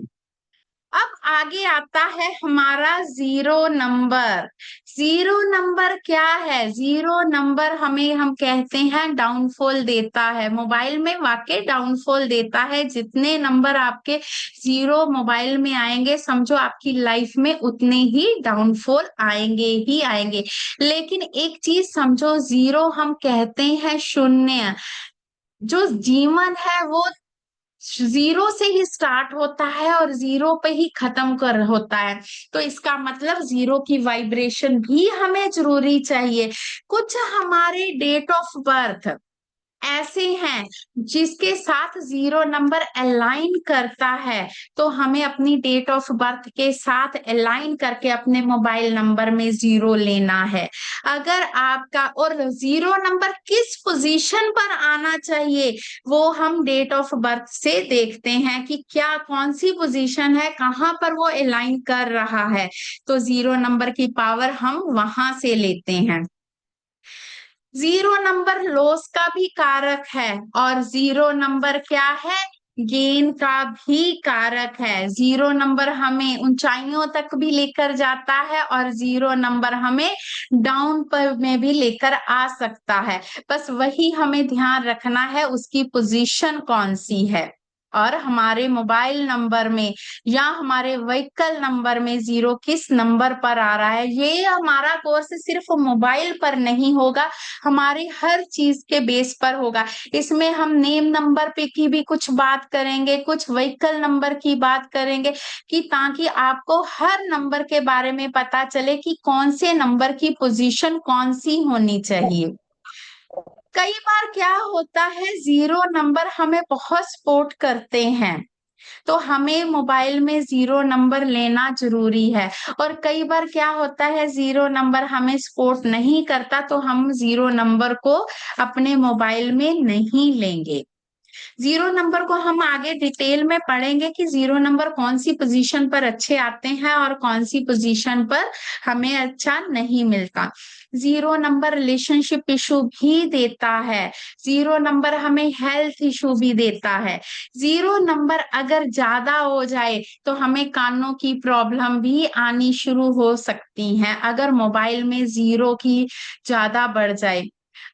अब आगे आता है हमारा 0 नंबर। 0 नंबर क्या है? 0 नंबर हमें, हम कहते हैं, डाउनफॉल देता है। मोबाइल में वाकई डाउनफॉल देता है। जितने नंबर आपके 0 मोबाइल में आएंगे, समझो आपकी लाइफ में उतने ही डाउनफॉल आएंगे ही आएंगे। लेकिन एक चीज समझो, 0 हम कहते हैं शून्य। जो जीवन है वो 0 से ही स्टार्ट होता है और 0 पे ही खत्म कर होता है। तो इसका मतलब 0 की वाइब्रेशन भी हमें जरूरी चाहिए। कुछ हमारे डेट ऑफ बर्थ ऐसे हैं जिसके साथ 0 नंबर अलाइन करता है, तो हमें अपनी डेट ऑफ बर्थ के साथ अलाइन करके अपने मोबाइल नंबर में 0 लेना है। अगर आपका, और 0 नंबर किस पोजीशन पर आना चाहिए वो हम डेट ऑफ बर्थ से देखते हैं कि क्या, कौन सी पोजीशन है, कहाँ पर वो अलाइन कर रहा है। तो 0 नंबर की पावर हम वहां से लेते हैं। 0 नंबर लॉस का भी कारक है और 0 नंबर क्या है? गेन का भी कारक है। 0 नंबर हमें ऊंचाइयों तक भी लेकर जाता है और 0 नंबर हमें डाउन पर में भी लेकर आ सकता है। बस वही हमें ध्यान रखना है, उसकी पोजीशन कौन सी है। और हमारे मोबाइल नंबर में या हमारे व्हीकल नंबर में 0 किस नंबर पर आ रहा है, ये हमारा कोर्स सिर्फ मोबाइल पर नहीं होगा, हमारी हर चीज के बेस पर होगा। इसमें हम नेम नंबर पे की भी कुछ बात करेंगे, कुछ व्हीकल नंबर की बात करेंगे, कि ताकि आपको हर नंबर के बारे में पता चले कि कौन से नंबर की पोजीशन कौन सी होनी चाहिए। कई बार क्या होता है, 0 नंबर हमें बहुत सपोर्ट करते हैं, तो हमें मोबाइल में 0 नंबर लेना जरूरी है। और कई बार क्या होता है, 0 नंबर हमें सपोर्ट नहीं करता, तो हम 0 नंबर को अपने मोबाइल में नहीं लेंगे। 0 नंबर को हम आगे डिटेल में पढ़ेंगे कि 0 नंबर कौन सी पोजीशन पर अच्छे आते हैं और कौन सी पोजीशन पर हमें अच्छा नहीं मिलता। 0 नंबर रिलेशनशिप इशू भी देता है। 0 नंबर हमें हेल्थ इशू भी देता है। 0 नंबर अगर ज्यादा हो जाए तो हमें कानों की प्रॉब्लम भी आनी शुरू हो सकती हैं, अगर मोबाइल में 0 की ज्यादा बढ़ जाए।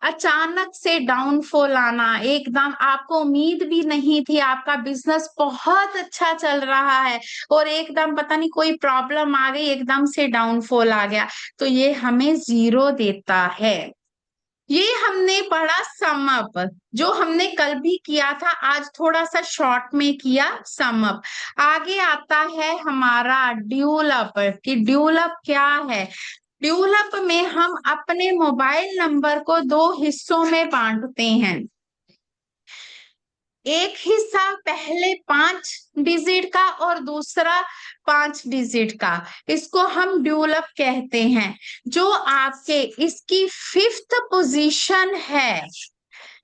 अचानक से डाउनफॉल आना, एकदम आपको उम्मीद भी नहीं थी, आपका बिजनेस बहुत अच्छा चल रहा है और एकदम पता नहीं कोई प्रॉब्लम आ गई, एकदम से डाउनफॉल आ गया, तो ये हमें 0 देता है। ये हमने पढ़ा सम अप, जो हमने कल भी किया था, आज थोड़ा सा शॉर्ट में किया सम अप। आगे आता है हमारा ड्यूल अप, कि ड्यूल अप क्या है। ड्यूल अप में हम अपने मोबाइल नंबर को 2 हिस्सों में बांटते हैं। एक हिस्सा पहले 5 डिजिट का और दूसरा 5 डिजिट का, इसको हम ड्यूल अप कहते हैं। जो आपके इसकी 5th पोजीशन है,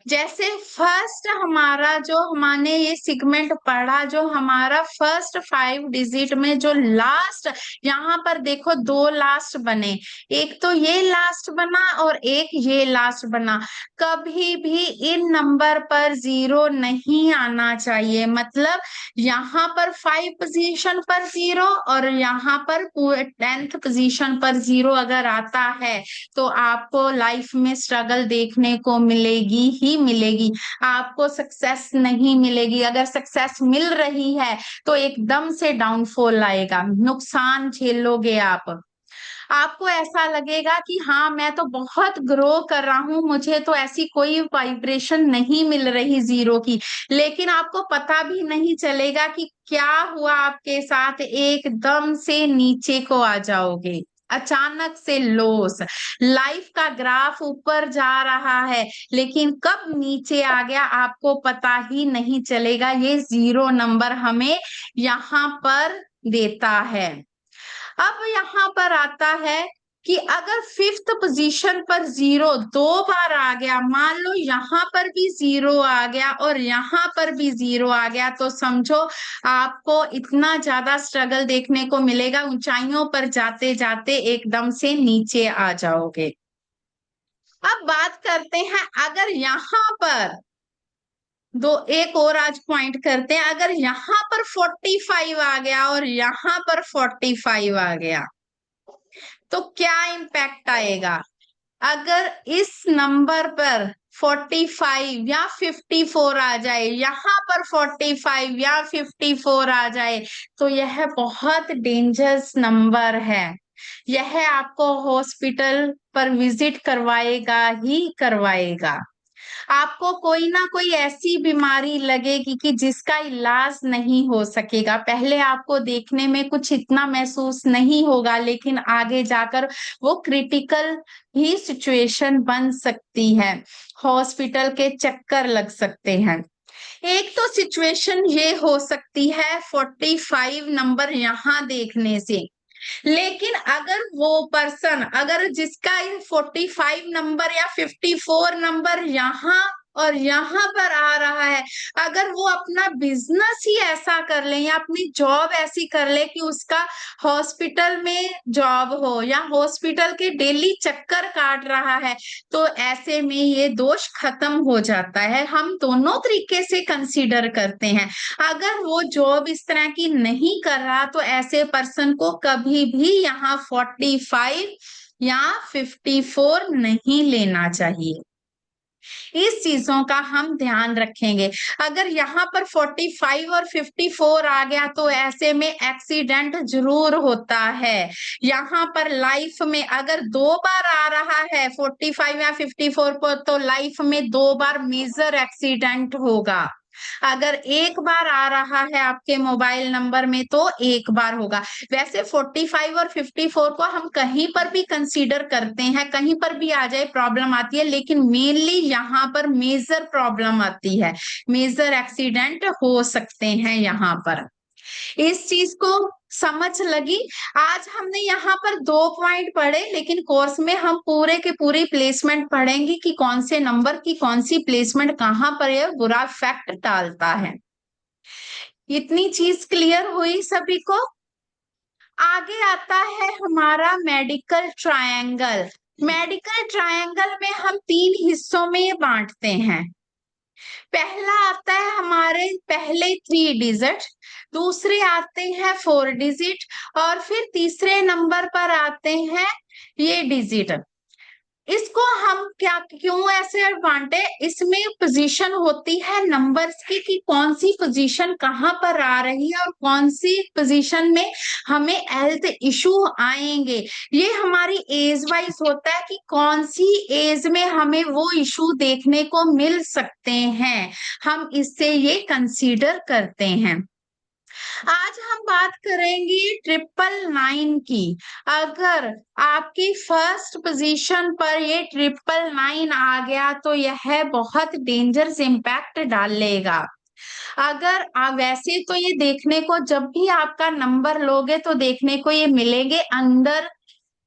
जैसे फर्स्ट हमारा जो हमने ये सेगमेंट पढ़ा, जो हमारा फर्स्ट 5 डिजिट में जो लास्ट, यहाँ पर देखो 2 लास्ट बने, एक तो ये लास्ट बना और एक ये लास्ट बना। कभी भी इन नंबर पर 0 नहीं आना चाहिए, मतलब यहाँ पर 5 पोजीशन पर 0 और यहाँ पर 10th पोजीशन पर 0 अगर आता है तो आपको लाइफ में स्ट्रगल देखने को मिलेगी ही मिलेगी, आपको सक्सेस नहीं मिलेगी। अगर सक्सेस मिल रही है तो एकदम से डाउनफॉल आएगा, नुकसान झेलोगे आप। आपको ऐसा लगेगा कि हाँ मैं तो बहुत ग्रो कर रहा हूँ, मुझे तो ऐसी कोई वाइब्रेशन नहीं मिल रही 0 की, लेकिन आपको पता भी नहीं चलेगा कि क्या हुआ आपके साथ, एकदम से नीचे को आ जाओगे, अचानक से लॉस। लाइफ का ग्राफ ऊपर जा रहा है लेकिन कब नीचे आ गया आपको पता ही नहीं चलेगा। ये 0 नंबर हमें यहाँ पर देता है। अब यहाँ पर आता है कि अगर 5th पोजीशन पर 0 2 बार आ गया, मान लो यहाँ पर भी 0 आ गया और यहाँ पर भी 0 आ गया, तो समझो आपको इतना ज्यादा स्ट्रगल देखने को मिलेगा, ऊंचाइयों पर जाते जाते एकदम से नीचे आ जाओगे। अब बात करते हैं, अगर यहाँ पर एक और आज पॉइंट करते हैं, अगर यहाँ पर 45 आ गया और यहाँ पर 45 आ गया तो क्या इम्पैक्ट आएगा। अगर इस नंबर पर 45 या 54 आ जाए, यहाँ पर 45 या 54 आ जाए तो यह बहुत डेंजरस नंबर है, यह आपको हॉस्पिटल पर विजिट करवाएगा ही करवाएगा। आपको कोई ना कोई ऐसी बीमारी लगेगी कि जिसका इलाज नहीं हो सकेगा। पहले आपको देखने में कुछ इतना महसूस नहीं होगा लेकिन आगे जाकर वो क्रिटिकल ही सिचुएशन बन सकती है, हॉस्पिटल के चक्कर लग सकते हैं। एक तो सिचुएशन ये हो सकती है 45 नंबर यहाँ देखने से, लेकिन अगर वो पर्सन, अगर जिसका 45 नंबर या 54 नंबर यहाँ और यहाँ पर आ रहा है, अगर वो अपना बिजनेस ही ऐसा कर ले या अपनी जॉब ऐसी कर ले कि उसका हॉस्पिटल में जॉब हो या हॉस्पिटल के डेली चक्कर काट रहा है, तो ऐसे में ये दोष खत्म हो जाता है। हम दोनों तरीके से कंसीडर करते हैं। अगर वो जॉब इस तरह की नहीं कर रहा तो ऐसे पर्सन को कभी भी यहाँ 45 या 54 नहीं लेना चाहिए। इस चीजों का हम ध्यान रखेंगे। अगर यहाँ पर 45 और 54 आ गया तो ऐसे में एक्सीडेंट जरूर होता है। यहाँ पर लाइफ में अगर 2 बार आ रहा है 45 या 54 पर तो लाइफ में 2 बार मेजर एक्सीडेंट होगा। अगर एक बार आ रहा है आपके मोबाइल नंबर में तो एक बार होगा। वैसे 45 और 54 को हम कहीं पर भी कंसीडर करते हैं, कहीं पर भी आ जाए प्रॉब्लम आती है, लेकिन मेनली यहाँ पर मेजर प्रॉब्लम आती है, मेजर एक्सीडेंट हो सकते हैं यहाँ पर। इस चीज को समझ लगी। आज हमने यहाँ पर 2 पॉइंट पढ़े, लेकिन कोर्स में हम पूरे के पूरी प्लेसमेंट पढ़ेंगे कि कौन से नंबर की कौन सी प्लेसमेंट कहाँ पर है, बुरा इफेक्ट डालता है। इतनी चीज क्लियर हुई सभी को। आगे आता है हमारा मेडिकल ट्रायंगल। मेडिकल ट्रायंगल में हम 3 हिस्सों में बांटते हैं। पहला आता है हमारे पहले 3 डिजिट, दूसरे आते हैं 4 डिजिट और फिर तीसरे नंबर पर आते हैं ये डिजिट। इसको हम क्या क्यों ऐसे बांटे, इसमें पोजीशन होती है नंबर्स की कि कौन सी पोजीशन कहाँ पर आ रही है और कौन सी पोजीशन में हमें हेल्थ इशू आएंगे। ये हमारी एज वाइज होता है कि कौन सी एज में हमें वो इशू देखने को मिल सकते हैं, हम इससे ये कंसीडर करते हैं। आज हम बात करेंगे 999 की। अगर आपकी फर्स्ट पोजीशन पर ये 999 आ गया तो यह बहुत डेंजरस इम्पैक्ट डालेगा। अगर वैसे तो ये देखने को जब भी आपका नंबर लोगे तो देखने को ये मिलेंगे अंदर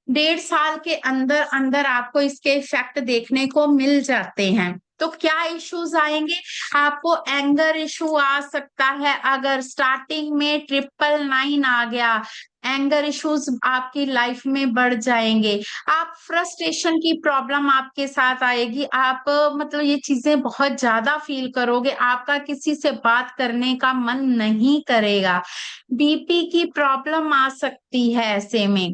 1.5 साल के अंदर अंदर आपको इसके इफेक्ट देखने को मिल जाते हैं। तो क्या इश्यूज आएंगे? आपको एंगर इशू आ सकता है। अगर स्टार्टिंग में 999 आ गया, एंगर इश्यूज आपकी लाइफ में बढ़ जाएंगे। आप फ्रस्ट्रेशन की प्रॉब्लम आपके साथ आएगी। आप मतलब ये चीजें बहुत ज्यादा फील करोगे। आपका किसी से बात करने का मन नहीं करेगा। बीपी की प्रॉब्लम आ सकती है ऐसे में।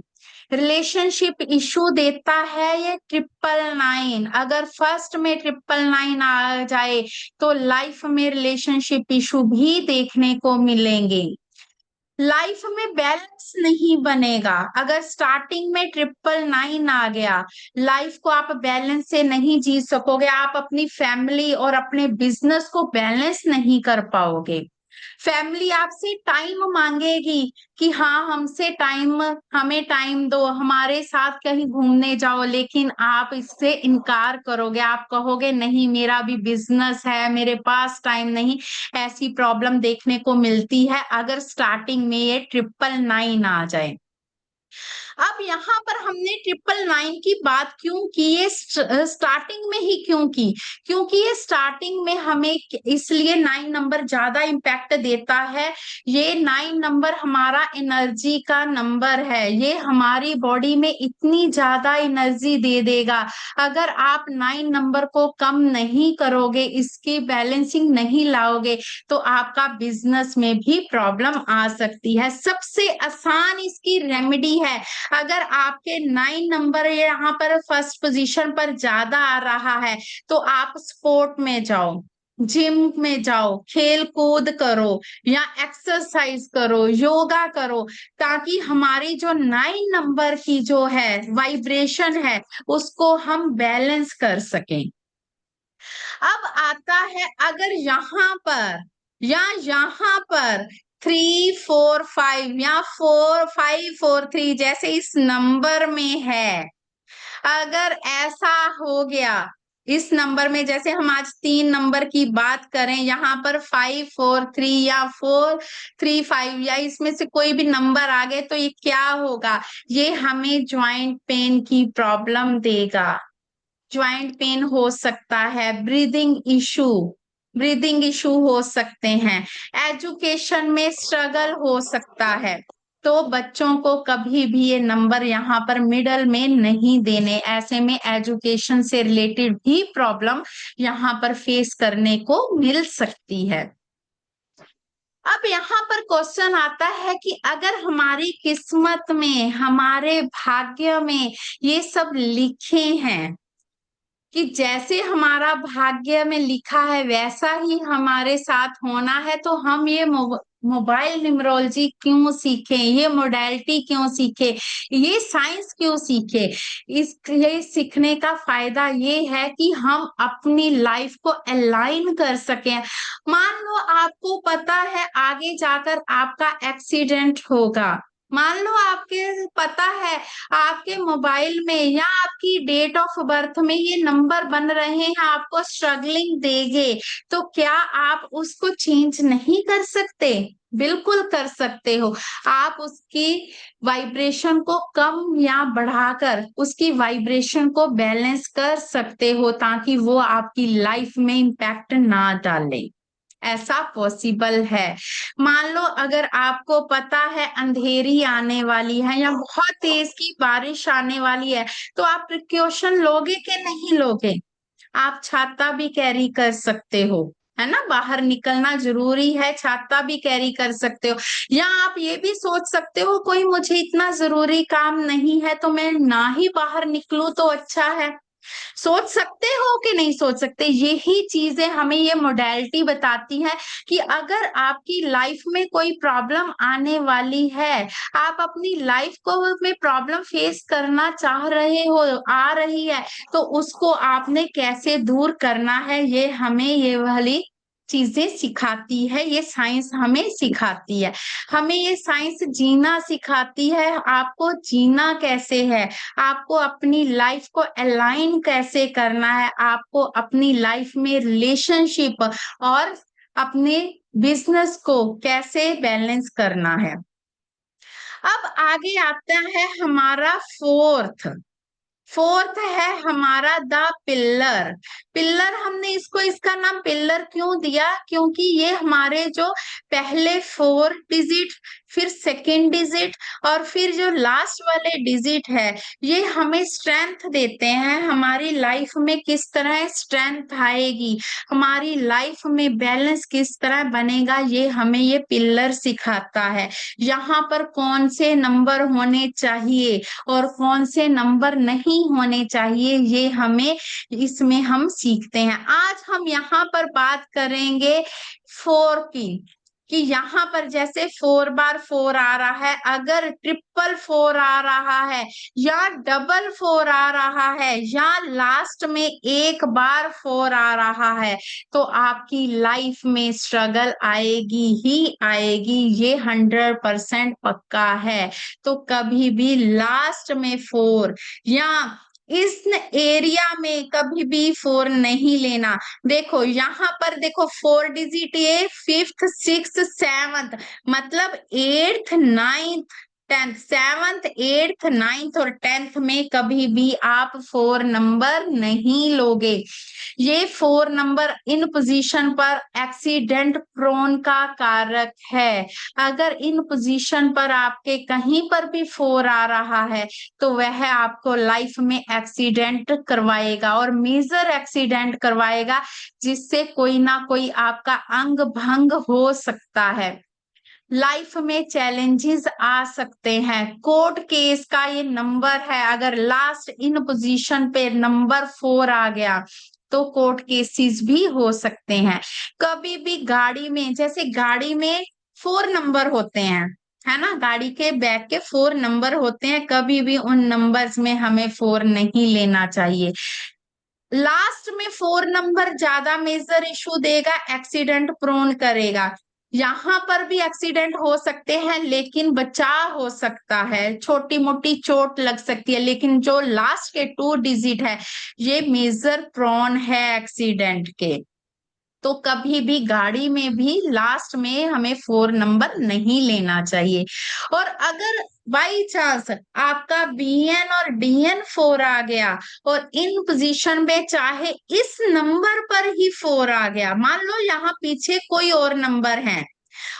रिलेशनशिप इशू देता है ये 999। अगर फर्स्ट में 999 आ जाए तो लाइफ में रिलेशनशिप इशू भी देखने को मिलेंगे। लाइफ में बैलेंस नहीं बनेगा। अगर स्टार्टिंग में 999 आ गया, लाइफ को आप बैलेंस से नहीं जी सकोगे। आप अपनी फैमिली और अपने बिजनेस को बैलेंस नहीं कर पाओगे। फैमिली आपसे टाइम मांगेगी कि हाँ हमसे टाइम, हमें टाइम दो, हमारे साथ कहीं घूमने जाओ, लेकिन आप इससे इनकार करोगे। आप कहोगे नहीं, मेरा भी बिजनेस है, मेरे पास टाइम नहीं। ऐसी प्रॉब्लम देखने को मिलती है अगर स्टार्टिंग में ये 999 आ जाए। अब यहाँ पर हमने 999 की बात क्यों की? ये स्टार्टिंग में ही क्यों की? क्योंकि ये स्टार्टिंग में हमें इसलिए 9 नंबर ज्यादा इम्पैक्ट देता है। ये 9 नंबर हमारा एनर्जी का नंबर है। ये हमारी बॉडी में इतनी ज्यादा एनर्जी दे देगा। अगर आप 9 नंबर को कम नहीं करोगे, इसकी बैलेंसिंग नहीं लाओगे, तो आपका बिजनेस में भी प्रॉब्लम आ सकती है। सबसे आसान इसकी रेमेडी है, अगर आपके 9 नंबर यहाँ पर फर्स्ट पोजीशन पर ज्यादा आ रहा है, तो आप स्पोर्ट में जाओ, जिम में जाओ, खेल कूद करो या एक्सरसाइज करो, योगा करो, ताकि हमारी जो 9 नंबर की जो है वाइब्रेशन है उसको हम बैलेंस कर सकें। अब आता है, अगर यहाँ पर या यहाँ पर 345 या 4543 जैसे इस नंबर में है, अगर ऐसा हो गया इस नंबर में, जैसे हम आज 3 नंबर की बात करें, यहाँ पर 543 या 435 या इसमें से कोई भी नंबर आ गए, तो ये क्या होगा? ये हमें ज्वाइंट पेन की प्रॉब्लम देगा। ज्वाइंट पेन हो सकता है, ब्रीदिंग इशू हो सकते हैं, एजुकेशन में स्ट्रगल हो सकता है। तो बच्चों को कभी भी ये नंबर यहाँ पर मिडल में नहीं देने। ऐसे में एजुकेशन से रिलेटेड भी प्रॉब्लम यहाँ पर फेस करने को मिल सकती है। अब यहाँ पर क्वेश्चन आता है कि अगर हमारी किस्मत में, हमारे भाग्य में ये सब लिखे हैं कि जैसे हमारा भाग्य में लिखा है वैसा ही हमारे साथ होना है, तो हम ये मोबाइल न्यूमरोलॉजी क्यों सीखे, ये मोडालिटी क्यों सीखे, ये साइंस क्यों सीखे? ये सीखने का फायदा ये है कि हम अपनी लाइफ को अलाइन कर सकें। मान लो आपको पता है आगे जाकर आपका एक्सीडेंट होगा, मान लो आपके पता है आपके मोबाइल में या आपकी डेट ऑफ बर्थ में ये नंबर बन रहे हैं, आपको स्ट्रगलिंग देंगे, तो क्या आप उसको चेंज नहीं कर सकते? बिल्कुल कर सकते हो। आप उसकी वाइब्रेशन को कम या बढ़ाकर उसकी वाइब्रेशन को बैलेंस कर सकते हो, ताकि वो आपकी लाइफ में इम्पैक्ट ना डाले। ऐसा पॉसिबल है। मान लो अगर आपको पता है अंधेरी आने वाली है या बहुत तेज की बारिश आने वाली है, तो आप प्रिकॉशन लोगे कि नहीं लोगे? आप छाता भी कैरी कर सकते हो, है ना? बाहर निकलना जरूरी है, छाता भी कैरी कर सकते हो। या आप ये भी सोच सकते हो कोई मुझे इतना जरूरी काम नहीं है तो मैं ना ही बाहर निकलूं तो अच्छा है। सोच सकते हो कि नहीं सोच सकते? यही चीजें हमें ये मोडालिटी बताती है कि अगर आपकी लाइफ में कोई प्रॉब्लम आने वाली है, आप अपनी लाइफ को में प्रॉब्लम फेस करना चाह रहे हो, आ रही है, तो उसको आपने कैसे दूर करना है, ये हमें ये वाली चीजें सिखाती है। ये साइंस हमें सिखाती है, हमें ये साइंस जीना सिखाती है। आपको जीना कैसे है, आपको अपनी लाइफ को अलाइन कैसे करना है, आपको अपनी लाइफ में रिलेशनशिप और अपने बिजनेस को कैसे बैलेंस करना है। अब आगे आता है हमारा फोर्थ। फोर्थ है हमारा द पिल्लर। पिल्लर हमने इसका नाम पिल्लर क्यों दिया, क्योंकि ये हमारे जो पहले 4 डिजिट, फिर सेकेंड डिजिट और फिर जो लास्ट वाले डिजिट है, ये हमें स्ट्रेंथ देते हैं। हमारी लाइफ में किस तरह स्ट्रेंथ आएगी, हमारी लाइफ में बैलेंस किस तरह बनेगा, ये हमें ये पिल्लर सिखाता है। यहाँ पर कौन से नंबर होने चाहिए और कौन से नंबर नहीं होने चाहिए, ये हमें इसमें हम सीखते हैं। आज हम यहाँ पर बात करेंगे 4 की, कि यहाँ पर जैसे 4 बार 4 आ रहा है, अगर 444 आ रहा है या 444 आ रहा है या लास्ट में 1 बार 4 आ रहा है, तो आपकी लाइफ में स्ट्रगल आएगी ही आएगी, ये 100% पक्का है। तो कभी भी लास्ट में 4 या इस एरिया में कभी भी 4 नहीं लेना। देखो यहाँ पर देखो 4 डिजिट, ये 5th 6th 7th, मतलब 8th 9th 10th, 7th 8th 9th और 10th में कभी भी आप 4 नंबर नहीं लोगे। ये 4 नंबर इन पोजीशन पर एक्सीडेंट प्रोन का कारक है। अगर इन पोजीशन पर आपके कहीं पर भी 4 आ रहा है, तो वह आपको लाइफ में एक्सीडेंट करवाएगा और मेजर एक्सीडेंट करवाएगा, जिससे कोई ना कोई आपका अंग भंग हो सकता है। लाइफ में चैलेंजेस आ सकते हैं। कोर्ट केस का ये नंबर है, अगर लास्ट इन पोजीशन पे नंबर 4 आ गया तो कोर्ट केसेस भी हो सकते हैं। कभी भी गाड़ी में, जैसे गाड़ी में 4 नंबर होते हैं, है ना, गाड़ी के बैक के 4 नंबर होते हैं, कभी भी उन नंबर्स में हमें 4 नहीं लेना चाहिए। लास्ट में 4 नंबर ज्यादा मेजर इशू देगा, एक्सीडेंट प्रोन करेगा। यहाँ पर भी एक्सीडेंट हो सकते हैं, लेकिन बचाव हो सकता है, छोटी मोटी चोट लग सकती है, लेकिन जो लास्ट के 2 डिजिट है, ये मेजर प्रोन है एक्सीडेंट के। तो कभी भी गाड़ी में भी लास्ट में हमें 4 नंबर नहीं लेना चाहिए। और अगर बाई चांस आपका बीएन और डीएन 4 आ गया और इन पोजीशन में चाहे इस नंबर पर ही 4 आ गया, मान लो यहाँ पीछे कोई और नंबर है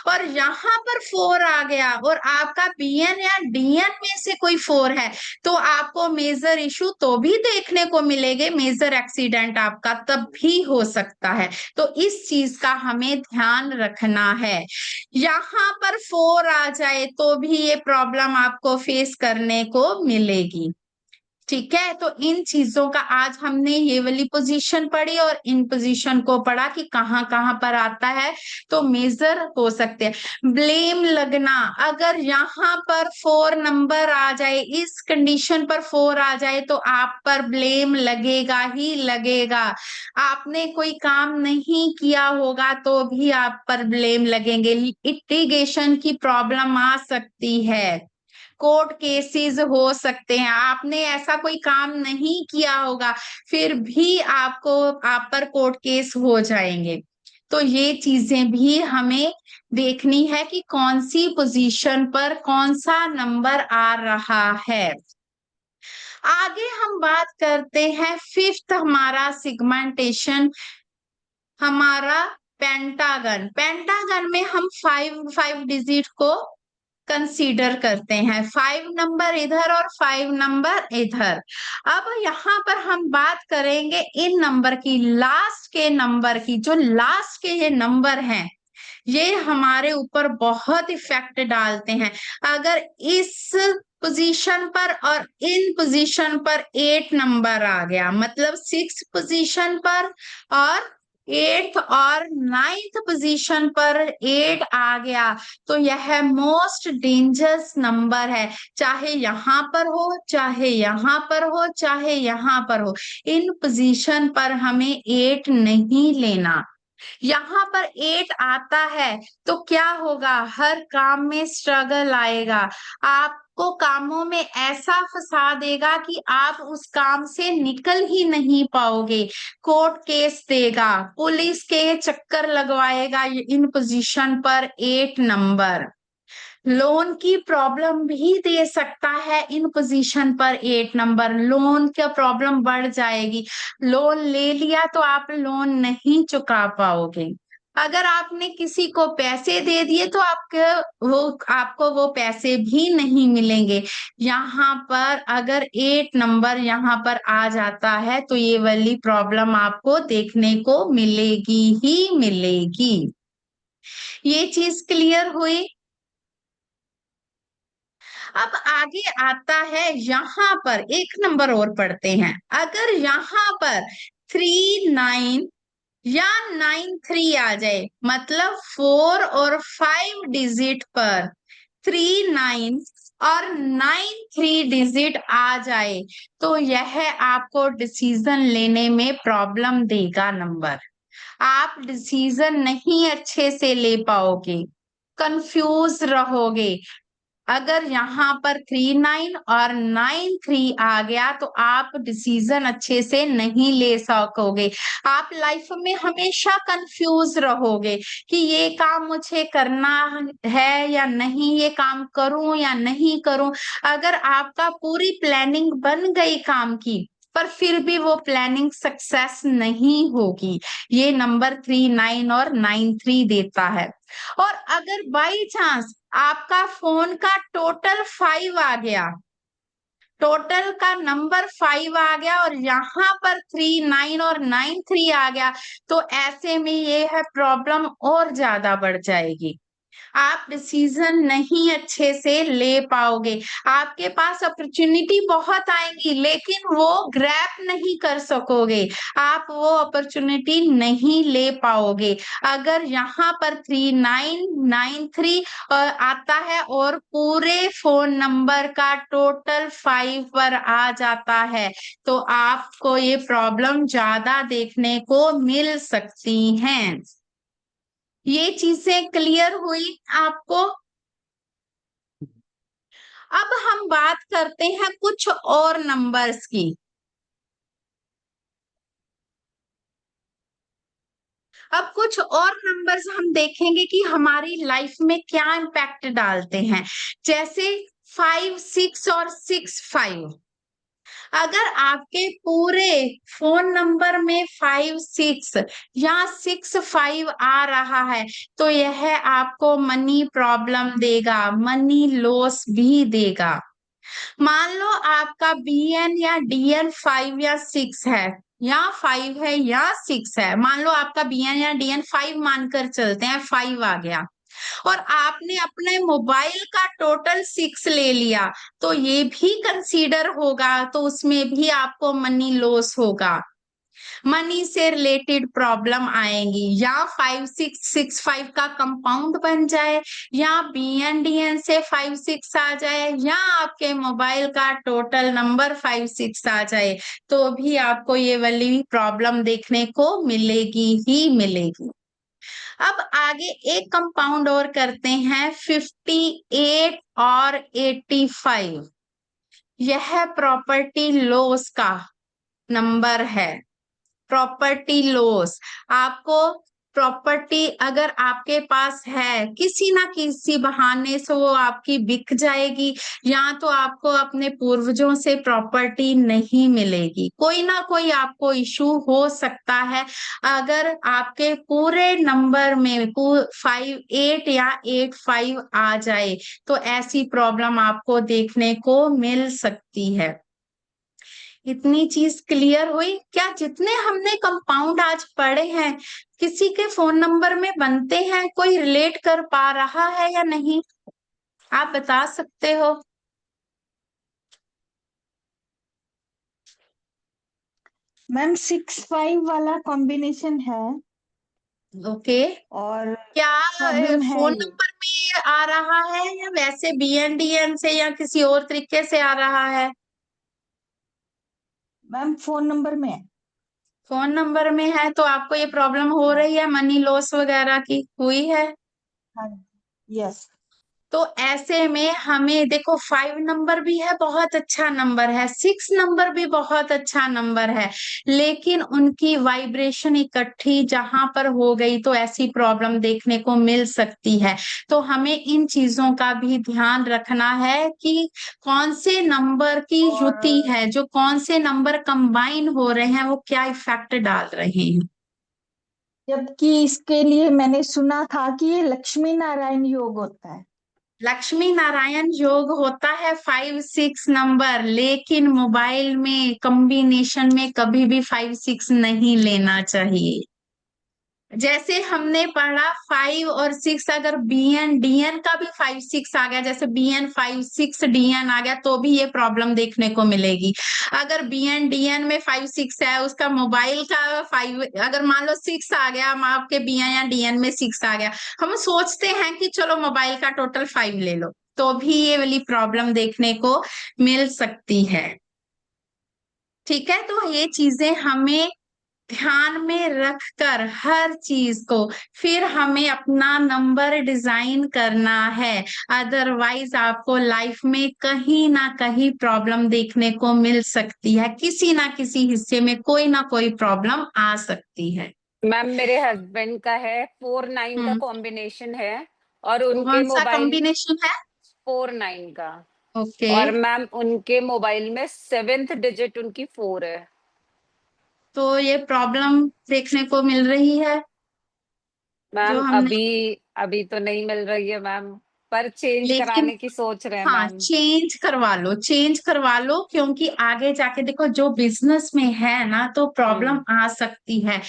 और यहाँ पर 4 आ गया और आपका बीएन या डीएन में से कोई 4 है, तो आपको मेजर इशू तो भी देखने को मिलेंगे, मेजर एक्सीडेंट आपका तब भी हो सकता है। तो इस चीज का हमें ध्यान रखना है। यहाँ पर 4 आ जाए तो भी ये प्रॉब्लम आपको फेस करने को मिलेगी। ठीक है, तो इन चीजों का आज हमने ये वाली पोजीशन पढ़ी और इन पोजीशन को पढ़ा कि कहाँ कहाँ पर आता है, तो मेजर हो सकते हैं। ब्लेम लगना, अगर यहाँ पर 4 नंबर आ जाए, इस कंडीशन पर 4 आ जाए, तो आप पर ब्लेम लगेगा ही लगेगा। आपने कोई काम नहीं किया होगा तो भी आप पर ब्लेम लगेंगे। लिटिगेशन की प्रॉब्लम आ सकती है, कोर्ट केसेस हो सकते हैं, आपने ऐसा कोई काम नहीं किया होगा फिर भी आप पर कोर्ट केस हो जाएंगे। तो ये चीजें भी हमें देखनी है कि कौन सी पोजीशन पर कौन सा नंबर आ रहा है। आगे हम बात करते हैं 5th, हमारा सिगमेंटेशन, हमारा पेंटागन। पेंटागन में हम 5 डिजिट को कंसीडर करते हैं, 5 नंबर इधर और 5 नंबर इधर। अब यहाँ पर हम बात करेंगे इन नंबर की, लास्ट के नंबर की। जो लास्ट के ये नंबर हैं, ये हमारे ऊपर बहुत इफेक्ट डालते हैं। अगर इस पोजीशन पर और इन पोजीशन पर 8 नंबर आ गया, मतलब 6 पोजीशन पर और 8th और 9th पोजीशन पर 8 आ गया, तो यह मोस्ट डेंजरस नंबर है। चाहे यहाँ पर हो, चाहे यहाँ पर हो, चाहे यहाँ पर हो, इन पोजीशन पर हमें 8 नहीं लेना। यहाँ पर 8 आता है तो क्या होगा, हर काम में स्ट्रगल आएगा, आपको कामों में ऐसा फंसा देगा कि आप उस काम से निकल ही नहीं पाओगे, कोर्ट केस देगा, पुलिस के चक्कर लगवाएगा इन पोजीशन पर 8 नंबर। लोन की प्रॉब्लम भी दे सकता है इन पोजीशन पर 8 नंबर। लोन का प्रॉब्लम बढ़ जाएगी। लोन ले लिया तो आप लोन नहीं चुका पाओगे। अगर आपने किसी को पैसे दे दिए तो आपको वो पैसे भी नहीं मिलेंगे। यहाँ पर अगर 8 नंबर यहाँ पर आ जाता है तो ये वाली प्रॉब्लम आपको देखने को मिलेगी ही मिलेगी। ये चीज क्लियर हुई। अब आगे आता है, यहाँ पर एक नंबर और पढ़ते हैं। अगर यहाँ पर 39 या 93 आ जाए, मतलब 4 और 5 डिजिट पर 39 और 93 डिजिट आ जाए तो यह आपको डिसीजन लेने में प्रॉब्लम देगा नंबर। आप डिसीजन नहीं अच्छे से ले पाओगे, कंफ्यूज रहोगे। अगर यहाँ पर 39 और 93 आ गया तो आप डिसीजन अच्छे से नहीं ले सकोगे। आप लाइफ में हमेशा कंफ्यूज रहोगे कि ये काम मुझे करना है या नहीं, ये काम करूं या नहीं करूं। अगर आपका पूरी प्लानिंग बन गई काम की पर फिर भी वो प्लानिंग सक्सेस नहीं होगी, ये नंबर 39 और 93 देता है। और अगर बाई चांस आपका फोन का टोटल 5 आ गया, टोटल का नंबर 5 आ गया और यहाँ पर 39 और 93 आ गया, तो ऐसे में ये है प्रॉब्लम और ज्यादा बढ़ जाएगी। आप डिसीजन नहीं अच्छे से ले पाओगे। आपके पास अपॉर्चुनिटी बहुत आएंगी लेकिन वो ग्रैब नहीं कर सकोगे, आप वो अपॉर्चुनिटी नहीं ले पाओगे। अगर यहाँ पर 3993 आता है और पूरे फोन नंबर का टोटल 5 पर आ जाता है तो आपको ये प्रॉब्लम ज्यादा देखने को मिल सकती हैं। ये चीजें क्लियर हुई आपको। अब हम बात करते हैं कुछ और नंबर्स की। अब कुछ और नंबर्स हम देखेंगे कि हमारी लाइफ में क्या इम्पैक्ट डालते हैं। जैसे 5 6 और 6 5। अगर आपके पूरे फोन नंबर में 5 6 या 6 5 आ रहा है तो यह आपको मनी प्रॉब्लम देगा, मनी लॉस भी देगा। मान लो आपका BN या DN 5 या 6 है, या 5 है या 6 है। मान लो आपका BN या DN 5 मानकर चलते हैं, 5 आ गया और आपने अपने मोबाइल का टोटल 6 ले लिया तो ये भी कंसीडर होगा, तो उसमें भी आपको मनी लॉस होगा, मनी से रिलेटेड प्रॉब्लम आएंगी। या 5 6 6 5 का कंपाउंड बन जाए, या BN DN से 5 6 आ जाए, या आपके मोबाइल का टोटल नंबर 5 6 आ जाए तो भी आपको ये वाली प्रॉब्लम देखने को मिलेगी ही मिलेगी। अब आगे एक कंपाउंड और करते हैं, 58 और 85। यह प्रॉपर्टी लॉस का नंबर है। प्रॉपर्टी लॉस, आपको प्रॉपर्टी अगर आपके पास है किसी ना किसी बहाने से वो आपकी बिक जाएगी, या तो आपको अपने पूर्वजों से प्रॉपर्टी नहीं मिलेगी, कोई ना कोई आपको इशू हो सकता है। अगर आपके पूरे नंबर में 5 8 या 8 5 आ जाए तो ऐसी प्रॉब्लम आपको देखने को मिल सकती है। इतनी चीज क्लियर हुई क्या? जितने हमने कंपाउंड आज पढ़े हैं किसी के फोन नंबर में बनते हैं, कोई रिलेट कर पा रहा है या नहीं, आप बता सकते हो? मैम 6 5 वाला कॉम्बिनेशन है ओके। और क्या प्रॉब्लम है फोन ये। नंबर में आ रहा है या वैसे BN DN से या किसी और तरीके से आ रहा है? मैम फोन नंबर में है। फोन नंबर में है तो आपको ये प्रॉब्लम हो हाँ रही है, मनी लॉस वगैरह की हुई है? हाँ। यस। तो ऐसे में हमें देखो 5 नंबर भी है, बहुत अच्छा नंबर है, 6 नंबर भी बहुत अच्छा नंबर है, लेकिन उनकी वाइब्रेशन इकट्ठी जहां पर हो गई तो ऐसी प्रॉब्लम देखने को मिल सकती है। तो हमें इन चीजों का भी ध्यान रखना है कि कौन से नंबर की युति और है, जो कौन से नंबर कंबाइन हो रहे हैं वो क्या इफेक्ट डाल रहे हैं। जबकि इसके लिए मैंने सुना था कि ये लक्ष्मी नारायण योग होता है। लक्ष्मी नारायण योग होता है 5 6 नंबर, लेकिन मोबाइल में कॉम्बिनेशन में कभी भी 5 6 नहीं लेना चाहिए। जैसे हमने पढ़ा 5 और 6, अगर बीएन डीएन का भी 5 6 आ गया, जैसे बीएन 5 6 डीएन आ गया तो भी ये प्रॉब्लम देखने को मिलेगी। अगर बीएन डीएन में 5 6 है, उसका मोबाइल का 5, अगर मान लो 6 आ गया, हम आपके बीएन या डीएन में 6 आ गया, हम सोचते हैं कि चलो मोबाइल का टोटल 5 ले लो, तो भी ये वाली प्रॉब्लम देखने को मिल सकती है। ठीक है, तो ये चीजें हमें ध्यान में रखकर हर चीज को फिर हमें अपना नंबर डिजाइन करना है। अदरवाइज आपको लाइफ में कहीं ना कहीं प्रॉब्लम देखने को मिल सकती है, किसी ना किसी हिस्से में कोई ना कोई प्रॉब्लम आ सकती है। मैम मेरे हस्बैंड का है 4 9 का हम्म। कॉम्बिनेशन है, और उनके कौन सा मोबाइल कॉम्बिनेशन है? 4 9 का। ओके। और मैम उनके मोबाइल में 7th डिजिट उनकी 4 है। तो ये प्रॉब्लम देखने को मिल रही है जो मैम हमने, अभी अभी तो नहीं मिल रही है मैम, पर चेंज लेकिन कराने की सोच रहे हैं हाँ मैम। चेंज करवा लो, चेंज करवा लो, क्योंकि आगे जाके देखो जो बिजनेस में है ना तो प्रॉब्लम हम्म। आ सकती है।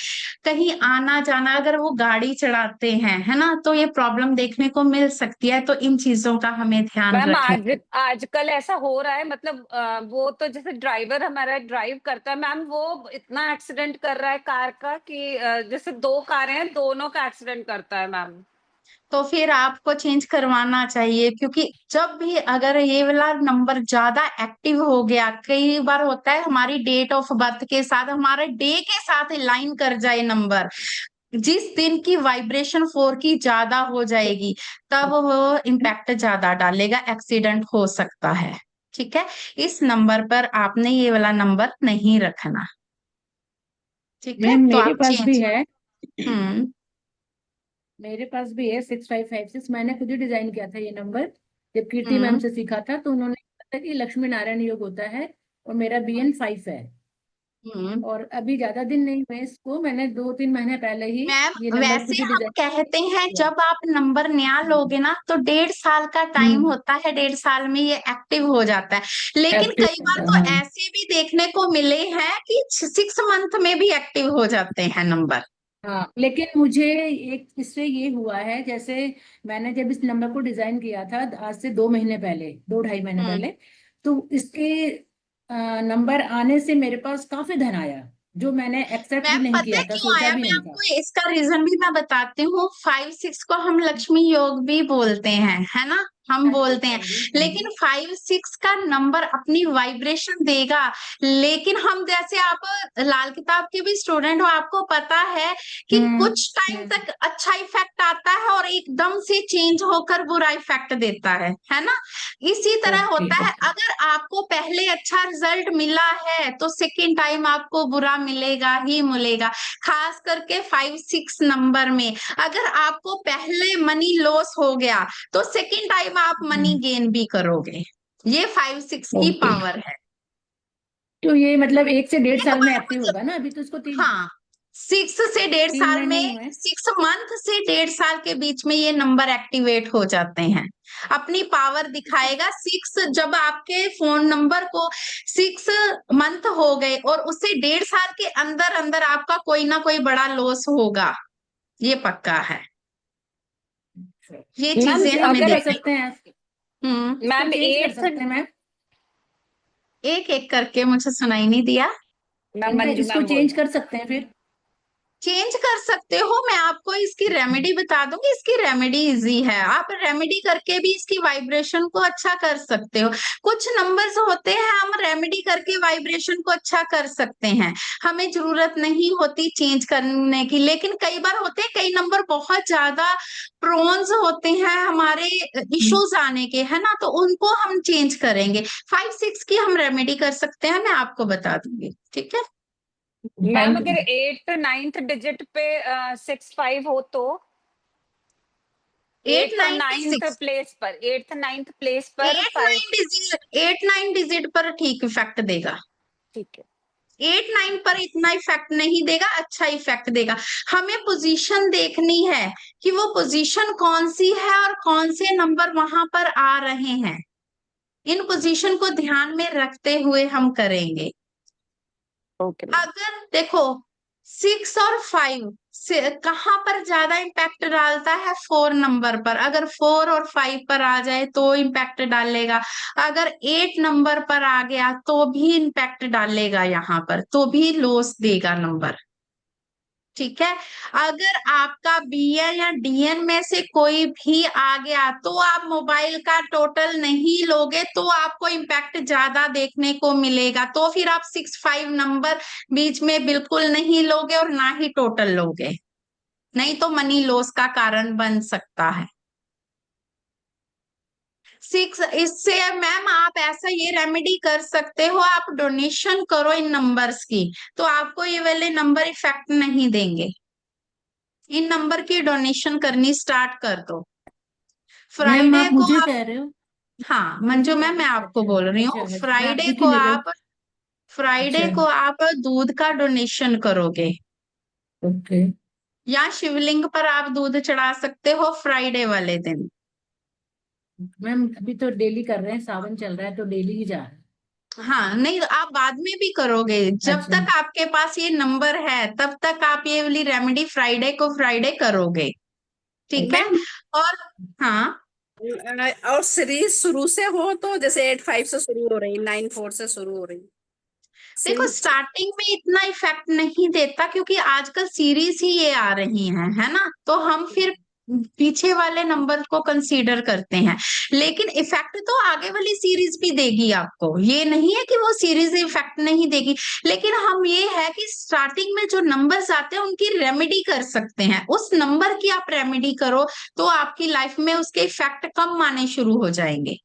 कहीं आना जाना, अगर वो गाड़ी चलाते हैं है ना, तो ये प्रॉब्लम देखने को मिल सकती है, तो इन चीजों का हमें ध्यान मैम रखना। आजकल ऐसा हो रहा है, मतलब वो तो जैसे ड्राइवर हमारा ड्राइव करता है मैम, वो इतना एक्सीडेंट कर रहा है कार का कि जैसे 2 कारें हैं, दोनों का एक्सीडेंट करता है मैम। तो फिर आपको चेंज करवाना चाहिए, क्योंकि जब भी अगर ये वाला नंबर ज्यादा एक्टिव हो गया, कई बार होता है हमारी डेट ऑफ बर्थ के साथ, हमारे डे के साथ लाइन कर जाए नंबर, जिस दिन की वाइब्रेशन 4 की ज्यादा हो जाएगी तब वो इम्पैक्ट ज्यादा डालेगा, एक्सीडेंट हो सकता है। ठीक है, इस नंबर पर आपने ये वाला नंबर नहीं रखना। ठीक है, मैम तो मेरे आप पास भी चेंज। है। हम्म। मेरे पास भी है 6556, मैंने खुद ही डिजाइन किया था ये नंबर। जब कीर्ति मैम हम्म। से सीखा था तो उन्होंने कहा था कि लक्ष्मी नारायण योग होता है, और मेरा BN 5 है। हम्म। और अभी ज्यादा दिन नहीं हुए इसको, मैंने 2 3 महीने पहले ही मैम, ये नंबर वैसे खुद ही हम डिजाइन कहते हैं किया। जब आप नंबर नया लोगे ना तो 1.5 साल का टाइम हम्म। होता है, 1.5 साल में ये एक्टिव हो जाता है, लेकिन एक्टिव कई बार होता तो है, हाँ। ऐसे भी देखने को मिले हैं कि 6 मंथ में भी एक्टिव हो जाते हैं नंबर। हाँ, लेकिन मुझे एक इससे ये हुआ है, जैसे मैंने जब इस नंबर को डिजाइन किया था आज से 2 महीने पहले, 2 ढाई महीने हम्म। पहले, तो इसके नंबर आने से मेरे पास काफी धन आया, जो मैंने एक्सेप्ट भी मैम नहीं पता है किया था, क्यों सोचा आया, भी मैं नहीं था। आपको इसका रीजन भी मैं बताती हूँ। 5 6 को हम लक्ष्मी योग भी बोलते हैं, है ना, हम हाँ जी, बोलते हैं, हाँ जी, हाँ लेकिन जी। 5 6 का नंबर अपनी वाइब्रेशन देगा। लेकिन हम जैसे आप लाल किताब के भी स्टूडेंट हो, आपको पता है कि हम्म। कुछ टाइम हम्म। तक अच्छा इफेक्ट आता है और एकदम से चेंज होकर बुरा इफेक्ट देता है ना। इसी तरह ओके, होता है, ओके। अगर आपको पहले अच्छा रिजल्ट मिला है तो सेकेंड टाइम आपको बुरा मिलेगा ही मिलेगा। खास करके 5 6 नंबर में अगर आपको पहले मनी लॉस हो गया तो सेकेंड टाइम आप मनी हम्म। गेन भी करोगे। ये 5 6 की ओके, पावर है। तो ये मतलब 1 से 1.5 साल एक में बार एक्टिव मतलब, होगा ना, अभी तो इसको तीन हाँ 6 से 1.5 साल 3 महीने ही में, हुए। 6 मंथ से 1.5 साल के बीच में ये नंबर एक्टिवेट हो जाते हैं, अपनी पावर इसको दिखाएगा। 6 जब आपके फोन नंबर को 6 मंथ हो गए और उससे 1.5 साल के अंदर अंदर आपका कोई ना कोई बड़ा लॉस होगा, ये पक्का है। ये मैम चीजें हमें कर अगर देखने सकते हैं, हम्म। इसको मैम चेंज कर 8th, सकते हैं मैम। एक एक करके, मुझे सुनाई नहीं दिया। मैं इनका मंजू इसको मैम बोल चेंज रही कर सकते हैं फिर। चेंज कर सकते हो, मैं आपको इसकी रेमेडी बता दूंगी। इसकी रेमेडी इजी है, आप रेमेडी करके भी इसकी वाइब्रेशन को अच्छा कर सकते हो। कुछ नंबर्स होते हैं हम रेमेडी करके वाइब्रेशन को अच्छा कर सकते हैं, हमें जरूरत नहीं होती चेंज करने की। लेकिन कई बार होते हैं, कई नंबर बहुत ज्यादा प्रोन्स होते हैं हमारे इश्यूज आने के, है ना, तो उनको हम चेंज करेंगे। 5 6 की हम रेमेडी कर सकते हैं, मैं आपको बता दूंगी, ठीक है। मैम अगर 8 9th डिजिट पे 6 5 हो तो 8 8th 9 9th 6 प्लेस पर 8th 9th प्लेस पर 5। 8 9 डिजिट पर ठीक इफेक्ट देगा। ठीक है। 8 9 पर इतना इफेक्ट नहीं देगा, अच्छा इफेक्ट देगा। हमें पोजीशन देखनी है कि वो पोजीशन कौन सी है और कौन से नंबर वहां पर आ रहे हैं। इन पोजीशन को ध्यान में रखते हुए हम करेंगे। Okay ma'am. अगर देखो 6 और 5 से कहां पर ज्यादा इम्पैक्ट डालता है, 4 नंबर पर। अगर 4 और 5 पर आ जाए तो इम्पैक्ट डालेगा, अगर 8 नंबर पर आ गया तो भी इम्पैक्ट डालेगा, यहाँ पर तो भी लॉस देगा नंबर, ठीक है। अगर आपका बीएन या डीएन में से कोई भी आ गया तो आप मोबाइल का टोटल नहीं लोगे, तो आपको इम्पैक्ट ज्यादा देखने को मिलेगा। तो फिर आप 6 5 नंबर बीच में बिल्कुल नहीं लोगे और ना ही टोटल लोगे, नहीं तो मनी लॉस का कारण बन सकता है। 6 इससे मैम आप ऐसा ये रेमेडी कर सकते हो, आप डोनेशन करो इन नंबर्स की, तो आपको ये वाले नंबर इफेक्ट नहीं देंगे। इन नंबर की डोनेशन करनी स्टार्ट कर दो। मैम फ्राइडे आप को मुझे आप, कह रहे हो? हाँ मुझे मंजू कह मैम रहे मैं हो? आपको अच्छा बोल रही हूँ, अच्छा अच्छा, आप फ्राइडे भी को ले लो। आप, फ्राइडे अच्छा। को आप दूध का डोनेशन करोगे, ओके। या शिवलिंग पर आप दूध चढ़ा सकते हो फ्राइडे वाले दिन। मैम अभी तो डेली कर रहे हैं, सावन चल रहा है तो डेली ही जा रहे हैं। हाँ नहीं, आप बाद में भी करोगे, जब अच्छा। तक आपके पास ये नंबर है तब तक आप ये वाली रेमेडी फ्राइडे को फ्राइडे करोगे, ठीक है। मैम और हाँ, और सीरीज शुरू से हो तो जैसे 8 5 से शुरू हो रही, 9 4 से शुरू हो रही देखो सेम। स्टार्टिंग में इतना इफेक्ट नहीं देता क्योंकि आजकल सीरीज ही ये आ रही हैं, है ना, तो हम फिर पीछे वाले नंबर को कंसीडर करते हैं। लेकिन इफेक्ट तो आगे वाली सीरीज भी देगी आपको, ये नहीं है कि वो सीरीज इफेक्ट नहीं देगी। लेकिन हम ये है कि स्टार्टिंग में जो नंबर्स आते हैं उनकी रेमेडी कर सकते हैं, उस नंबर की आप रेमेडी करो तो आपकी लाइफ में उसके इफेक्ट कम आने शुरू हो जाएंगे।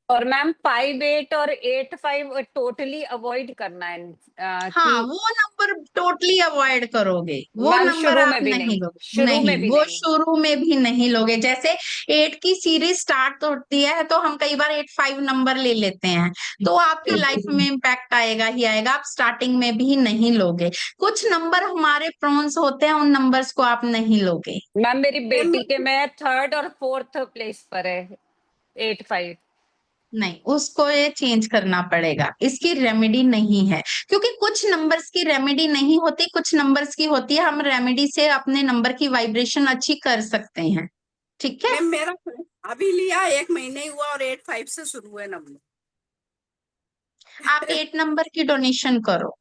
और मैम 5 8 और 8 5 टोटली अवॉइड करना है हाँ कि वो नंबर टोटली अवॉइड करोगे, वो मैम नंबर शुरू आप में भी नहीं नहीं, लोगे, शुरू नहीं में भी वो नहीं। शुरू में भी नहीं लोगे। जैसे 8 की सीरीज स्टार्ट होती है तो हम कई बार 8 5 नंबर ले लेते हैं, तो आपकी लाइफ में इम्पैक्ट आएगा ही आएगा, आप स्टार्टिंग में भी नहीं लोगे। कुछ नंबर हमारे प्रोन्स होते हैं, उन नंबर्स को आप नहीं लोगे। मैम मेरी मैम बेटी के में 3rd और 4th प्लेस पर है 8 5। नहीं, उसको ये चेंज करना पड़ेगा, इसकी रेमेडी नहीं है। क्योंकि कुछ नंबर्स की रेमेडी नहीं होती, कुछ नंबर्स की होती है, हम रेमेडी से अपने नंबर की वाइब्रेशन अच्छी कर सकते हैं, ठीक है। मैम मेरा अभी लिया 1 महीने ही हुआ और 8 5 से शुरू हुए नंबर। आप 8 नंबर की डोनेशन करो,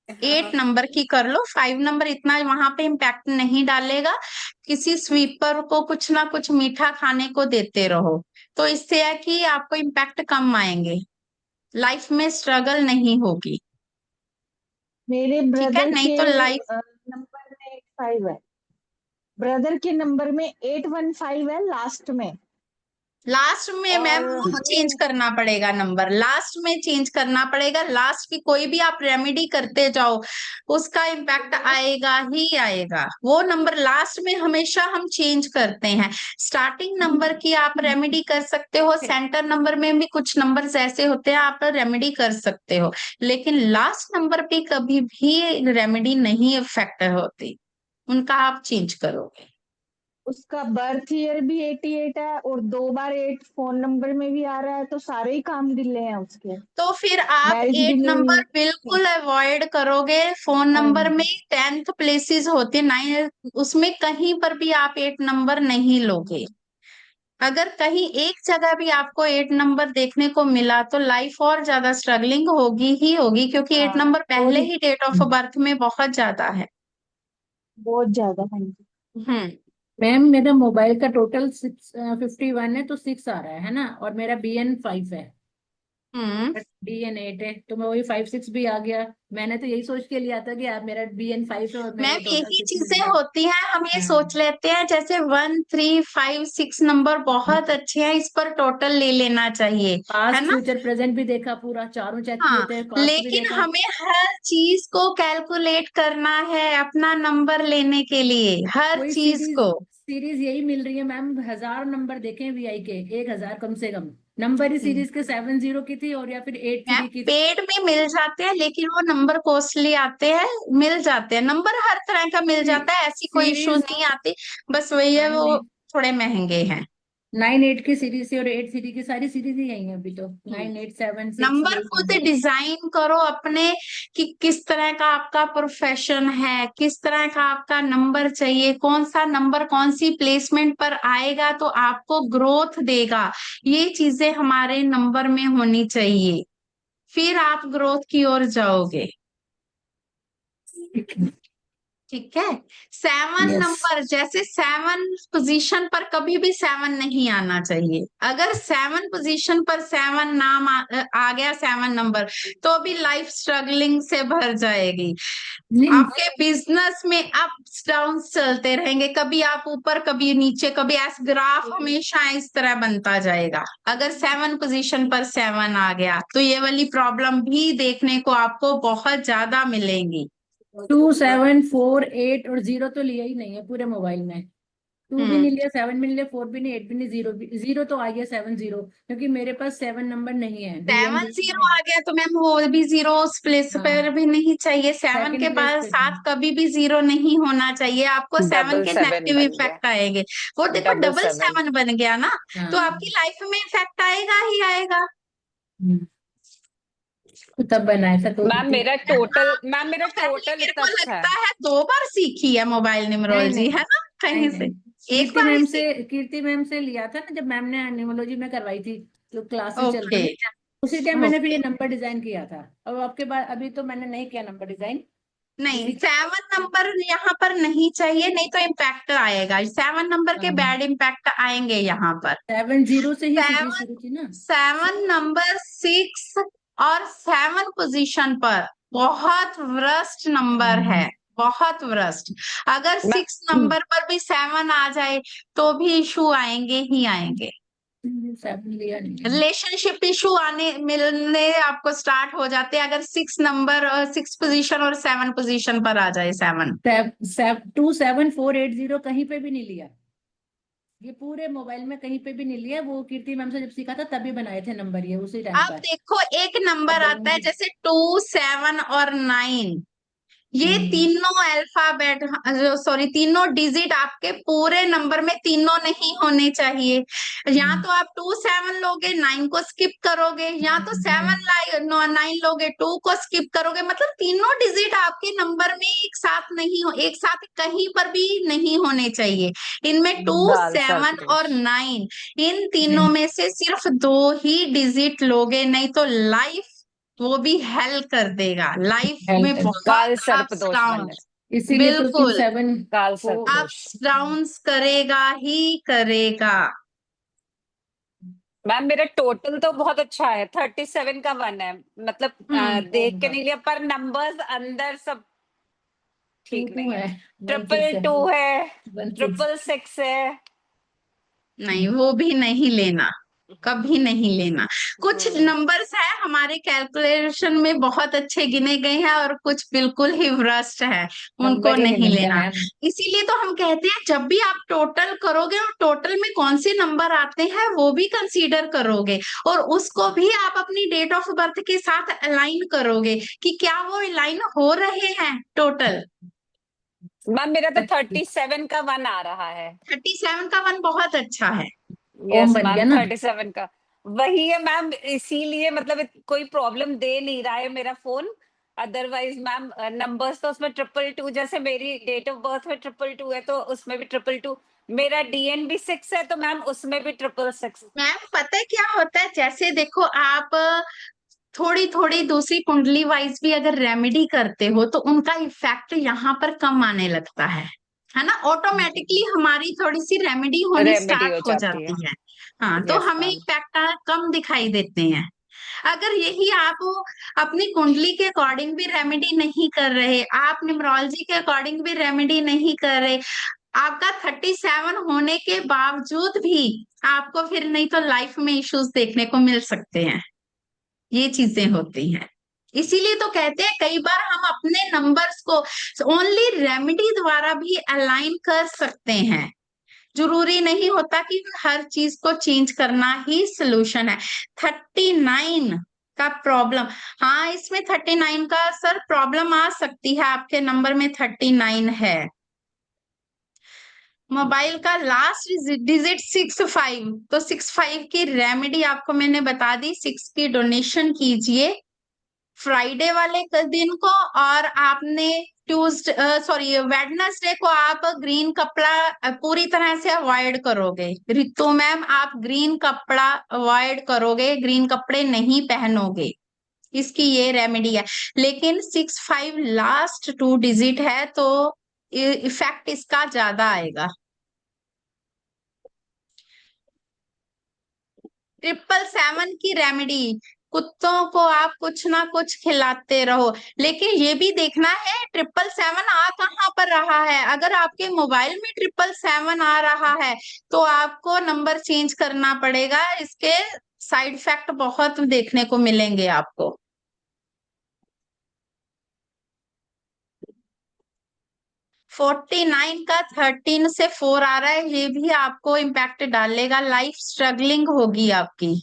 हाँ 8 नंबर की कर लो, 5 नंबर इतना वहां पे इम्पैक्ट नहीं डालेगा। किसी स्वीपर को कुछ ना कुछ मीठा खाने को देते रहो, तो इससे है कि आपको इम्पैक्ट कम आएंगे, लाइफ में स्ट्रगल नहीं होगी, मेरे ठीक है, ब्रदर नहीं के तो लाइफ। नंबर में 8 5 है। ब्रदर के नंबर में 8 1 5 है लास्ट में। लास्ट में मैम और वो चेंज हमें करना पड़ेगा, नंबर लास्ट में चेंज करना पड़ेगा। लास्ट की कोई भी आप रेमेडी करते जाओ उसका इम्पैक्ट आएगा ही आएगा, वो नंबर लास्ट में हमेशा हम चेंज करते हैं। स्टार्टिंग नंबर की आप रेमेडी कर सकते हो, सेंटर नंबर में भी कुछ नंबर्स ऐसे होते हैं आप रेमेडी कर सकते हो, लेकिन लास्ट नंबर पे कभी भी रेमेडी नहीं इफेक्ट होती, उनका आप चेंज करोगे। उसका बर्थ ईयर भी 88 है और 2 बार 8 फोन नंबर में भी आ रहा है, तो सारे ही काम डिले हैं उसके। तो फिर आप मैरिज 8 डिले हुई नंबर है। बिल्कुल अवॉइड करोगे। फोन नंबर में हाँ 10th प्लेसेस होती है, 9 उसमें कहीं पर भी आप 8 नंबर नहीं लोगे। अगर कहीं एक जगह भी आपको 8 नंबर देखने को मिला तो लाइफ और ज्यादा स्ट्रगलिंग होगी ही होगी, क्योंकि 8 हाँ नंबर पहले वही ही डेट ऑफ बर्थ में बहुत ज्यादा है। बहुत ज्यादा। हाँ जी। हम्म। मैम मेरा मोबाइल का टोटल 651 है, तो 6 आ रहा है ना, और मेरा BN 5 है, हम्म। DN 8 है, तो मैं वही 5 6 भी आ गया। मैंने तो यही सोच के लिया था कि आप मेरा BN 5 है और मेरे मैम को टोटल यही 6 चीजें मिल गया। होती हैं, हम ये हाँ, सोच लेते हैं जैसे 1 3 5 6 नंबर बहुत अच्छे हैं, इस पर टोटल ले लेना चाहिए, है पास्ट ना। फ्यूचर प्रेजेंट भी देखा, पूरा चारों चेक किए हाँ, थे, पास्ट भी लेकिन देखा। हमें हर चीज को कैलकुलेट करना है अपना नंबर लेने के लिए, हर वही चीज सीरीज को। सीरीज यही मिल रही है मैम, 1000 नंबर देखे VI के, 1000 कम से कम नंबर ही सीरीज के 70 की थी, और या फिर 83 मैम की थी। पेड में मिल जाते हैं, लेकिन वो नंबर कॉस्टली आते हैं। मिल जाते हैं नंबर, हर तरह का मिल जाता है, ऐसी कोई इश्यू सीरीज नहीं आती। बस वही है, वो 9 थोड़े महंगे हैं। 9 8 की सीरीज थी, और 8 3 की, सारी सीरीज ही यही है अभी तो, हम्म। 9 8 7 6 नंबर यही खुद नंबर है। डिजाइन करो अपने, कि किस तरह का आपका प्रोफेशन है, किस तरह का आपका नंबर चाहिए, कौन सा नंबर कौन सी प्लेसमेंट पर आएगा तो आपको ग्रोथ देगा। ये चीजें हमारे नंबर में होनी चाहिए, फिर आप ग्रोथ की ओर जाओगे। ठीक है। 7 यस। नंबर, जैसे 7 पोजीशन पर कभी भी 7 नहीं आना चाहिए। अगर 7 पोजीशन पर 7 नाम आ गया, 7 नंबर, तो भी लाइफ स्ट्रगलिंग से भर जाएगी। नहीं, आपके बिजनेस में अप्स डाउन चलते रहेंगे, कभी आप ऊपर कभी नीचे, कभी ऐसा ग्राफ हमेशा इस तरह बनता जाएगा। अगर 7 पोजीशन पर 7 आ गया तो ये वाली प्रॉब्लम भी देखने को आपको बहुत ज्यादा मिलेंगी। 2 7 4 8 और 0 तो लिया ही नहीं है पूरे मोबाइल में। 2 भी हम्म। नहीं लिया, 7 भी नहीं लिया, 4 भी नहीं, 8 भी नहीं, 0 भी, 0 तो आ गया, 7 0, क्योंकि मेरे पास 7 नंबर नहीं है, DN 7 भी नहीं 0 है। आ गया तो मैम वो भी 0 उस प्लेस पर हाँ, भी नहीं चाहिए। 7 के सेकंड प्लेस बाद पे थी। साथ कभी भी 0 नहीं होना चाहिए, आपको 7 डबल के 7 नेगेटिव बन गया। इफेक्ट आएंगे। वो देखो डबल डबल 7। 7 बन गया ना, तो हाँ। आपकी लाइफ में इफेक्ट आएगा ही आएगा। हम्म, तो तब बनाया था तो मैम मेरा मैम टोटल मैम आपने मेरा तो पहले टोटल मेरे इतना को अच्छा लगता है। है 2 बार सीखी है मोबाइल नहीं न्यूमरोलॉजी, नहीं है ना, नहीं कहीं से। नहीं, एक बार ही सीखी। कीर्ति मैम से लिया था ना, जब मैम ने न्यूमरोलॉजी में करवाई थी, जो क्लासेस चलती ओके। थी, उसी टाइम मैंने फिर ओके। ये नंबर डिजाइन किया था। और आपके बाद अभी तो मैंने नहीं किया नंबर डिजाइन। नहीं, इसी 7 नंबर यहाँ पर नहीं चाहिए, नहीं तो इम्पैक्ट आएगा, 7 नंबर के बैड इम्पैक्ट आएंगे यहाँ पर। 7 0 से ही सीरीज 7 शुरू थी ना। 7 नंबर 6 और 7 पोजीशन पर बहुत वर्स्ट नंबर है, बहुत वर्स्ट। अगर मैं 6 नंबर पर भी 7 आ जाए तो भी इशू आएंगे ही आएंगे। 7 लिया नहीं है। रिलेशनशिप इशू आने मिलने आपको स्टार्ट हो जाते हैं, अगर 6 नंबर, 6 पोजीशन और 7 पोजीशन पर आ जाए 7। 2 7 4 8 0 कहीं पे भी नहीं लिया, ये पूरे मोबाइल में कहीं पे भी नहीं लिया। वो कीर्ति मैम से जब सीखा था तभी बनाए थे नंबर ये, उसी टाइम अब पर। देखो एक अब नंबर आता है बनूंगी। जैसे 2 7 और 9, ये हम्म। तीनों अल्फाबेट, सॉरी तीनों डिजिट आपके पूरे नंबर में तीनों नहीं होने चाहिए। या हम्म, तो आप 2 7 लोगे, 9 को स्किप करोगे, या तो 7 9 लोगे, 2 को स्किप करोगे। मतलब तीनों डिजिट आपके नंबर में एक साथ नहीं हो, एक साथ कहीं पर भी नहीं होने चाहिए। इनमें टू दाल सेवन और सरप्राइज। 9 इन तीनों में से सिर्फ 2 ही डिजिट लोगे, नहीं तो लाइफ वो भी हेल कर देगा, लाइफ में बहुत काल अप्स सर्पदोष बन डाउन। जाए। इसीलिए तो टू बिल्कुल, सेवन काल को सर्पदोष। अप्स डाउन्स करेगा ही करेगा। मैम मेरा टोटल तो बहुत अच्छा है, 37 का 1 है। मतलब देख के होगा। नहीं लिया, पर नंबर्स अंदर सब टू ठीक टू नहीं है। है, 1 6 ट्रिपल है, टू है, 1 6। 666 है। नहीं, वो भी नहीं लेना, कभी नहीं लेना। कुछ हम्म, नंबर्स है हमारे कैलकुलेशन में बहुत अच्छे गिने गए हैं, और कुछ बिल्कुल ही भ्रष्ट है, उनको नंबर ही नहीं नहीं मिलते लेना। मैम। इसीलिए तो हम कहते हैं जब भी आप टोटल करोगे और टोटल में कौन से नंबर आते हैं वो भी कंसीडर करोगे, और उसको भी आप अपनी डेट ऑफ बर्थ के साथ अलाइन करोगे कि क्या वो अलाइन हो रहे हैं टोटल। मैम मेरा तो 37 का 1 आ रहा है। 37 का 1 बहुत अच्छा है। ओम यस बन मैम, गया ना। 37 का वही है मैम, इसीलिए मतलब कोई प्रॉब्लम दे नहीं रहा है मेरा फोन। अदरवाइज मैम नंबर्स तो उसमें 222, जैसे मेरी डेट ऑफ बर्थ में 222 है, तो उसमें भी 222। मेरा DNB 6 है तो मैम उसमें भी 666। मैम पता है क्या होता है, जैसे देखो आप थोड़ी थोड़ी दूसरी कुंडली वाइज भी अगर रेमेडी करते हो तो उनका इफेक्ट यहाँ पर कम आने लगता है ना, ऑटोमेटिकली हमारी थोड़ी सी रेमेडी होनी रेमेडी स्टार्ट हो हो जाती है। जाती है। हाँ, तो यस हमें मैम। इफेक्ट कम दिखाई देते हैं। अगर यही आप अपनी कुंडली के अकॉर्डिंग भी रेमेडी नहीं कर रहे, आप न्यूमरोलॉजी के अकॉर्डिंग भी रेमेडी नहीं कर रहे, आपका 37 होने के बावजूद भी आपको फिर नहीं तो लाइफ में इश्यूज देखने को मिल सकते हैं। ये चीजें होती हैं। इसीलिए तो कहते हैं कई बार हम अपने नंबर्स को ओनली रेमेडी द्वारा भी अलाइन कर सकते हैं। जरूरी नहीं होता कि हर चीज को चेंज करना ही सोल्यूशन है। 39 का प्रॉब्लम, हाँ इसमें 39 का सर प्रॉब्लम आ सकती है, आपके नंबर में 39 है। मोबाइल का लास्ट डिजिट 65, तो 65 की रेमेडी आपको मैंने बता दी। 6 की डोनेशन कीजिए फ्राइडे वाले दिन को, और आपने ट्यूसडे सॉरी वेडनेसडे को आप ग्रीन कपड़ा पूरी तरह से अवॉइड करोगे। रितु मैम आप ग्रीन कपड़ा अवॉइड करोगे, ग्रीन कपड़े नहीं पहनोगे, इसकी ये रेमेडी है। लेकिन 65 लास्ट 2 डिजिट है तो इफेक्ट इसका ज्यादा आएगा। 777 की रेमेडी, कुत्तों को आप कुछ ना कुछ खिलाते रहो, लेकिन ये भी देखना है 777 आ कहाँ पर रहा है। अगर आपके मोबाइल में 777 आ रहा है तो आपको नंबर चेंज करना पड़ेगा, इसके साइड इफेक्ट बहुत देखने को मिलेंगे आपको। 49 का 13 से 4 आ रहा है, ये भी आपको इम्पैक्ट डालेगा, लाइफ स्ट्रगलिंग होगी आपकी।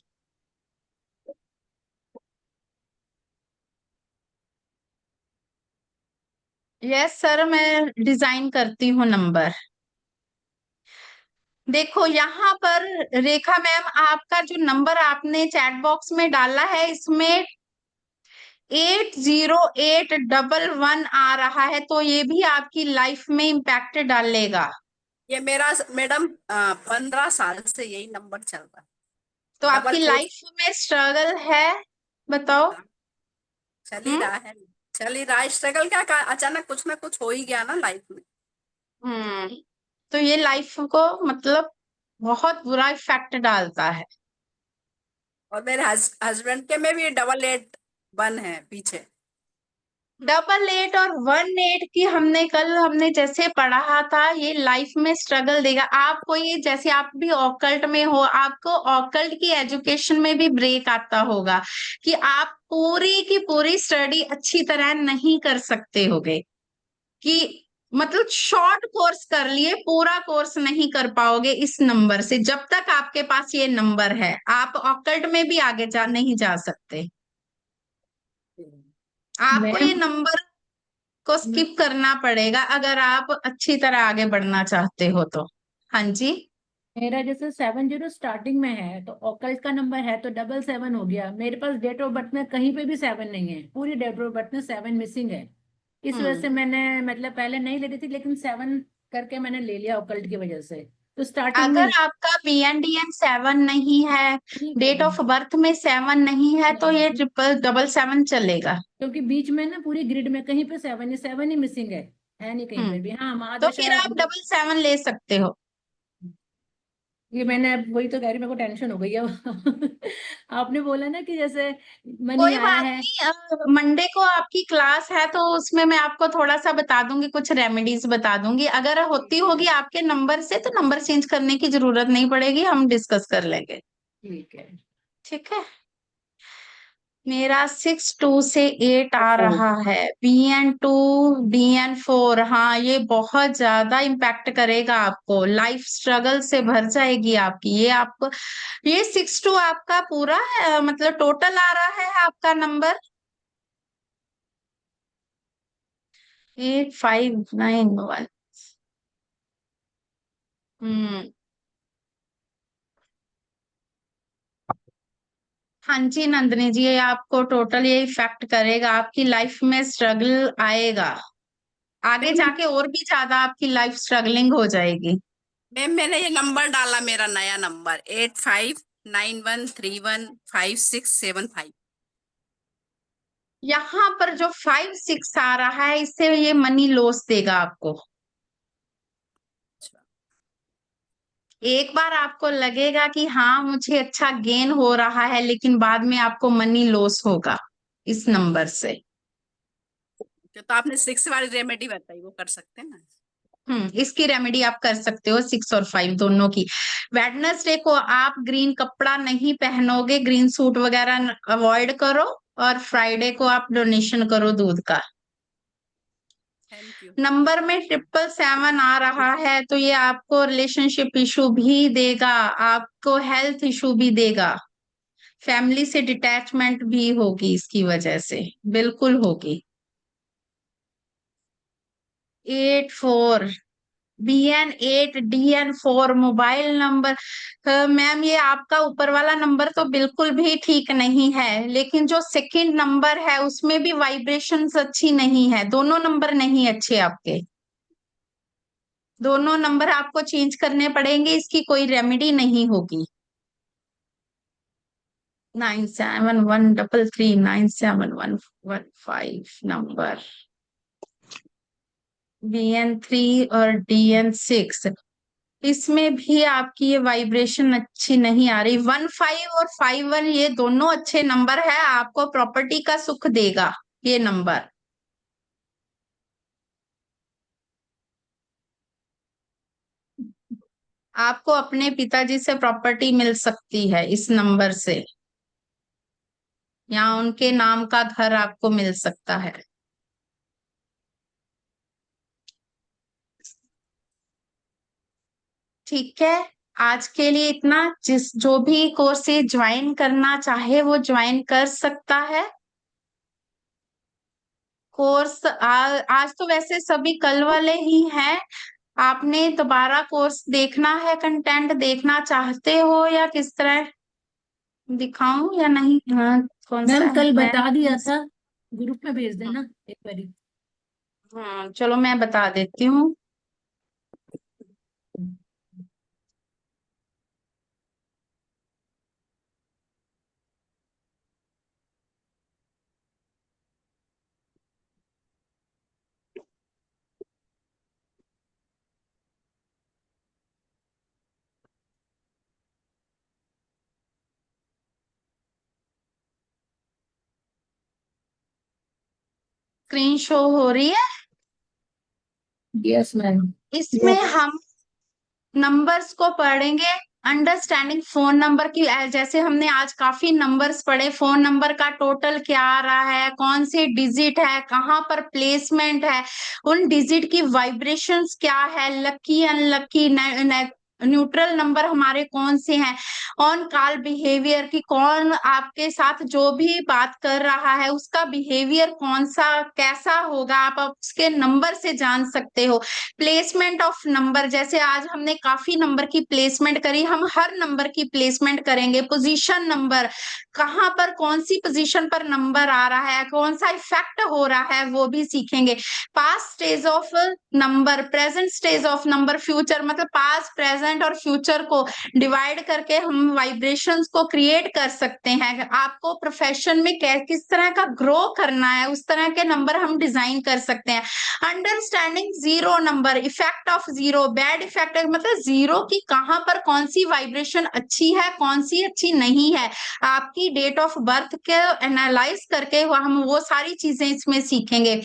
यस सर, मैं डिजाइन करती हूँ नंबर। देखो यहाँ पर रेखा मैम, आपका जो नंबर आपने चैट बॉक्स में डाला है इसमें 80811 आ रहा है, तो ये भी आपकी लाइफ में इम्पैक्ट डालेगा। ये मेरा मैडम 15 साल से यही नंबर चल रहा है। तो आपकी डबल 4 लाइफ में स्ट्रगल है, बताओ। चल ही हम्म रहा है। चल ही रहा है स्ट्रगल, क्या अचानक कुछ ना कुछ हो ही गया ना लाइफ में। हम्म तो ये लाइफ को मतलब बहुत बुरा इफेक्ट डालता है। और मेरे हस्बैंड के में भी 881 है पीछे। 88 और 18 की हमने जैसे पढ़ा था, ये लाइफ में स्ट्रगल देगा आपको। ये जैसे आप भी ऑकल्ट में हो, आपको ऑकल्ट की एजुकेशन में भी ब्रेक आता होगा कि आप पूरी की पूरी स्टडी अच्छी तरह नहीं कर सकते होगे, कि मतलब शॉर्ट कोर्स कर लिए, पूरा कोर्स नहीं कर पाओगे इस नंबर से। जब तक आपके पास ये नंबर है आप ऑकल्ट में भी आगे नहीं जा सकते। आपको ये मैम नंबर को स्किप करना पड़ेगा अगर आप अच्छी तरह आगे बढ़ना चाहते हो तो। हाँ जी। मेरा जैसे 70 स्टार्टिंग में है तो ऑकल्ट का नंबर है तो 777 हो गया। मेरे पास डेट ऑफ बर्थ में कहीं पे भी 7 नहीं है, पूरी डेट ऑफ बर्थ में 7 मिसिंग है। इस वजह से हम्म मैंने मतलब पहले नहीं ले रही थी, लेकिन 7 करके मैंने ले लिया ऑकल्ट की वजह से। तो स्टार्टिंग में अगर आपका BNDN 7 नहीं है, ठीक है, डेट ऑफ बर्थ में 7 नहीं है, तो नहीं, ये 777 चलेगा। क्योंकि बीच में ना पूरी ग्रिड में कहीं पे 7 ही मिसिंग है नहीं कहीं हम्म पे भी। हाँ, तो फिर महादशा। आप 777 ले सकते हो। ये मैंने अब वही तो कह रही, मेरे को टेंशन हो गई अब आपने बोला ना कि जैसे मनी कोई आया बात है। नहीं, मंडे को आपकी क्लास है तो उसमें मैं आपको थोड़ा सा बता दूंगी, कुछ रेमेडीज बता दूंगी। अगर होती ठीक होगी है, आपके नंबर से तो नंबर चेंज करने की जरूरत नहीं पड़ेगी, हम डिस्कस कर लेंगे। ठीक है। ठीक है। मेरा 6 2 से 8 आ फोर। रहा है। BN2 BN4, हाँ ये बहुत ज्यादा इम्पैक्ट करेगा आपको, लाइफ स्ट्रगल से भर जाएगी आपकी। ये आपको ये 6 2 आपका पूरा है, मतलब टोटल आ रहा है आपका नंबर 8591। हम्म हाँ जी नंदनी जी, ये आपको टोटल ये इफेक्ट करेगा, आपकी लाइफ में स्ट्रगल आएगा, आगे मैम जाके और भी ज्यादा आपकी लाइफ स्ट्रगलिंग हो जाएगी। मैम मैंने ये नंबर डाला, मेरा नया नंबर 8591315675। यहाँ पर जो 5 6 आ रहा है, इससे ये मनी लॉस देगा आपको। एक बार आपको लगेगा कि हाँ मुझे अच्छा गेन हो रहा है, लेकिन बाद में आपको मनी लॉस होगा इस नंबर से। तो आपने 6 वाली रेमेडी बताई, वो कर सकते हैं ना? इसकी रेमेडी आप कर सकते हो 6 और 5 दोनों की। वेडनेसडे को आप ग्रीन कपड़ा नहीं पहनोगे, ग्रीन सूट वगैरह अवॉइड करो, और फ्राइडे को आप डोनेशन करो दूध का। Thank you. नंबर में 777 आ रहा है, तो ये आपको रिलेशनशिप इशू भी देगा, आपको हेल्थ इशू भी देगा, फैमिली से डिटैचमेंट भी होगी इसकी वजह से, बिल्कुल होगी। 84 BN8DN4 मोबाइल नंबर। मैम ये आपका ऊपर वाला नंबर तो बिल्कुल भी ठीक नहीं है, लेकिन जो सेकंड नंबर है उसमें भी वाइब्रेशंस अच्छी नहीं है, दोनों नंबर नहीं अच्छे आपके, दोनों नंबर आपको चेंज करने पड़ेंगे, इसकी कोई रेमेडी नहीं होगी। 9713397115 नंबर, BN3 और DN6, इसमें भी आपकी ये वाइब्रेशन अच्छी नहीं आ रही। 15 और 51 ये दोनों अच्छे नंबर है, आपको प्रॉपर्टी का सुख देगा ये नंबर। आपको अपने पिताजी से प्रॉपर्टी मिल सकती है इस नंबर से, या उनके नाम का घर आपको मिल सकता है। ठीक है, आज के लिए इतना। जो भी कोर्स ये ज्वाइन करना चाहे वो ज्वाइन कर सकता है। कोर्स आज तो वैसे सभी कल वाले ही हैं, आपने दोबारा कोर्स देखना है, कंटेंट देखना चाहते हो या किस तरह दिखाऊं या नहीं? हाँ, कौन सा मैम है? कल बता दिया था, ग्रुप में भेज देना एक बारी। हाँ चलो मैं बता देती हूँ। स्क्रीन शो हो रही है? Yes ma'am. इसमें हम नंबर्स को पढ़ेंगे, अंडरस्टैंडिंग फोन नंबर की। जैसे हमने आज काफी नंबर्स पढ़े, फोन नंबर का टोटल क्या आ रहा है, कौन से डिजिट है, कहाँ पर प्लेसमेंट है, उन डिजिट की वाइब्रेशंस क्या है, लकी अनलकी, न्यूट्रल नंबर हमारे कौन से हैं, ऑन कॉल बिहेवियर की, कौन आपके साथ जो भी बात कर रहा है उसका बिहेवियर कौन सा कैसा होगा, आप उसके नंबर से जान सकते हो। प्लेसमेंट ऑफ नंबर, जैसे आज हमने काफी नंबर की प्लेसमेंट करी, हम हर नंबर की प्लेसमेंट करेंगे। पोजीशन नंबर, कहाँ पर कौन सी पोजीशन पर नंबर आ रहा है, कौन सा इफेक्ट हो रहा है, वो भी सीखेंगे। Past stage of number, present stage of number, future, मतलब पास्ट प्रेजेंट और फ्यूचर को डिवाइड करके हम वाइब्रेशंस को क्रिएट कर सकते हैं। आपको प्रोफेशन में किस तरह का ग्रो करना है, उस तरह के नंबर हम डिजाइन कर सकते हैं। Understanding zero number, effect of zero, bad effect, मतलब जीरो की कहाँ पर कौन सी वाइब्रेशन अच्छी है, कौन सी अच्छी नहीं है, आपकी डेट ऑफ बर्थ के एनालाइज करके हम वो सारी चीजें इसमें सीखेंगे।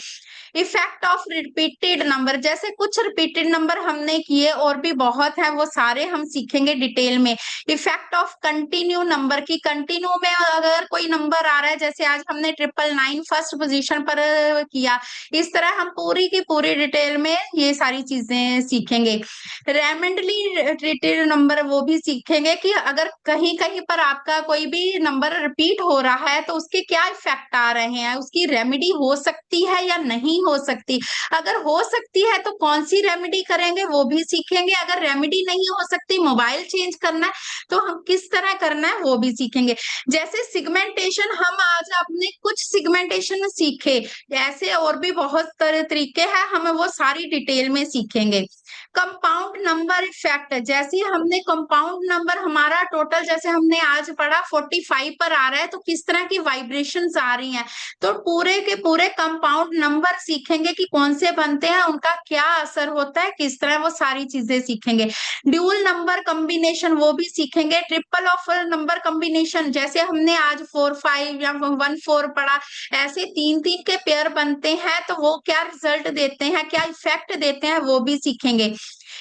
इफेक्ट ऑफ रिपीटेड नंबर, जैसे कुछ रिपीटेड नंबर हमने किए और भी बहुत है, वो सारे हम सीखेंगे डिटेल में। इफेक्ट ऑफ कंटिन्यू नंबर की, कंटिन्यू में अगर कोई नंबर आ रहा है, जैसे आज हमने 999 फर्स्ट पोजीशन पर किया, इस तरह हम पूरी की पूरी डिटेल में ये सारी चीजें सीखेंगे। रैंडमली रिपीटेड नंबर वो भी सीखेंगे कि अगर कहीं कहीं पर आपका कोई भी नंबर रिपीट हो रहा है तो उसके क्या इफेक्ट आ रहे हैं, उसकी रेमेडी हो सकती है या नहीं हो सकती, अगर हो सकती है तो कौन सी रेमेडी करेंगे वो भी सीखेंगे, अगर रेमेडी नहीं हो सकती, मोबाइल चेंज करना है, तो हम किस तरह करना है वो भी सीखेंगे। जैसे सिगमेंटेशन, हम आज अपने कुछ सिगमेंटेशन सीखे, ऐसे और भी बहुत तरीके हैं, हम वो सारी डिटेल में सीखेंगे। कंपाउंड नंबर इफेक्ट, जैसे हमने कंपाउंड नंबर हमारा टोटल जैसे हमने आज पढ़ा 45 पर आ रहा है, तो किस तरह की वाइब्रेशंस आ रही हैं, तो पूरे के पूरे कंपाउंड नंबर सीखेंगे कि कौन से बनते हैं, उनका क्या असर होता है, किस तरह, वो सारी चीजें सीखेंगे। ड्यूल नंबर कॉम्बिनेशन वो भी सीखेंगे। ट्रिपल ऑफ नंबर कॉम्बिनेशन, जैसे हमने आज 4-5 या 1-4 पढ़ा, ऐसे 3-3 के पेयर बनते हैं तो वो क्या रिजल्ट देते हैं, क्या इफेक्ट देते हैं, वो भी सीखेंगे।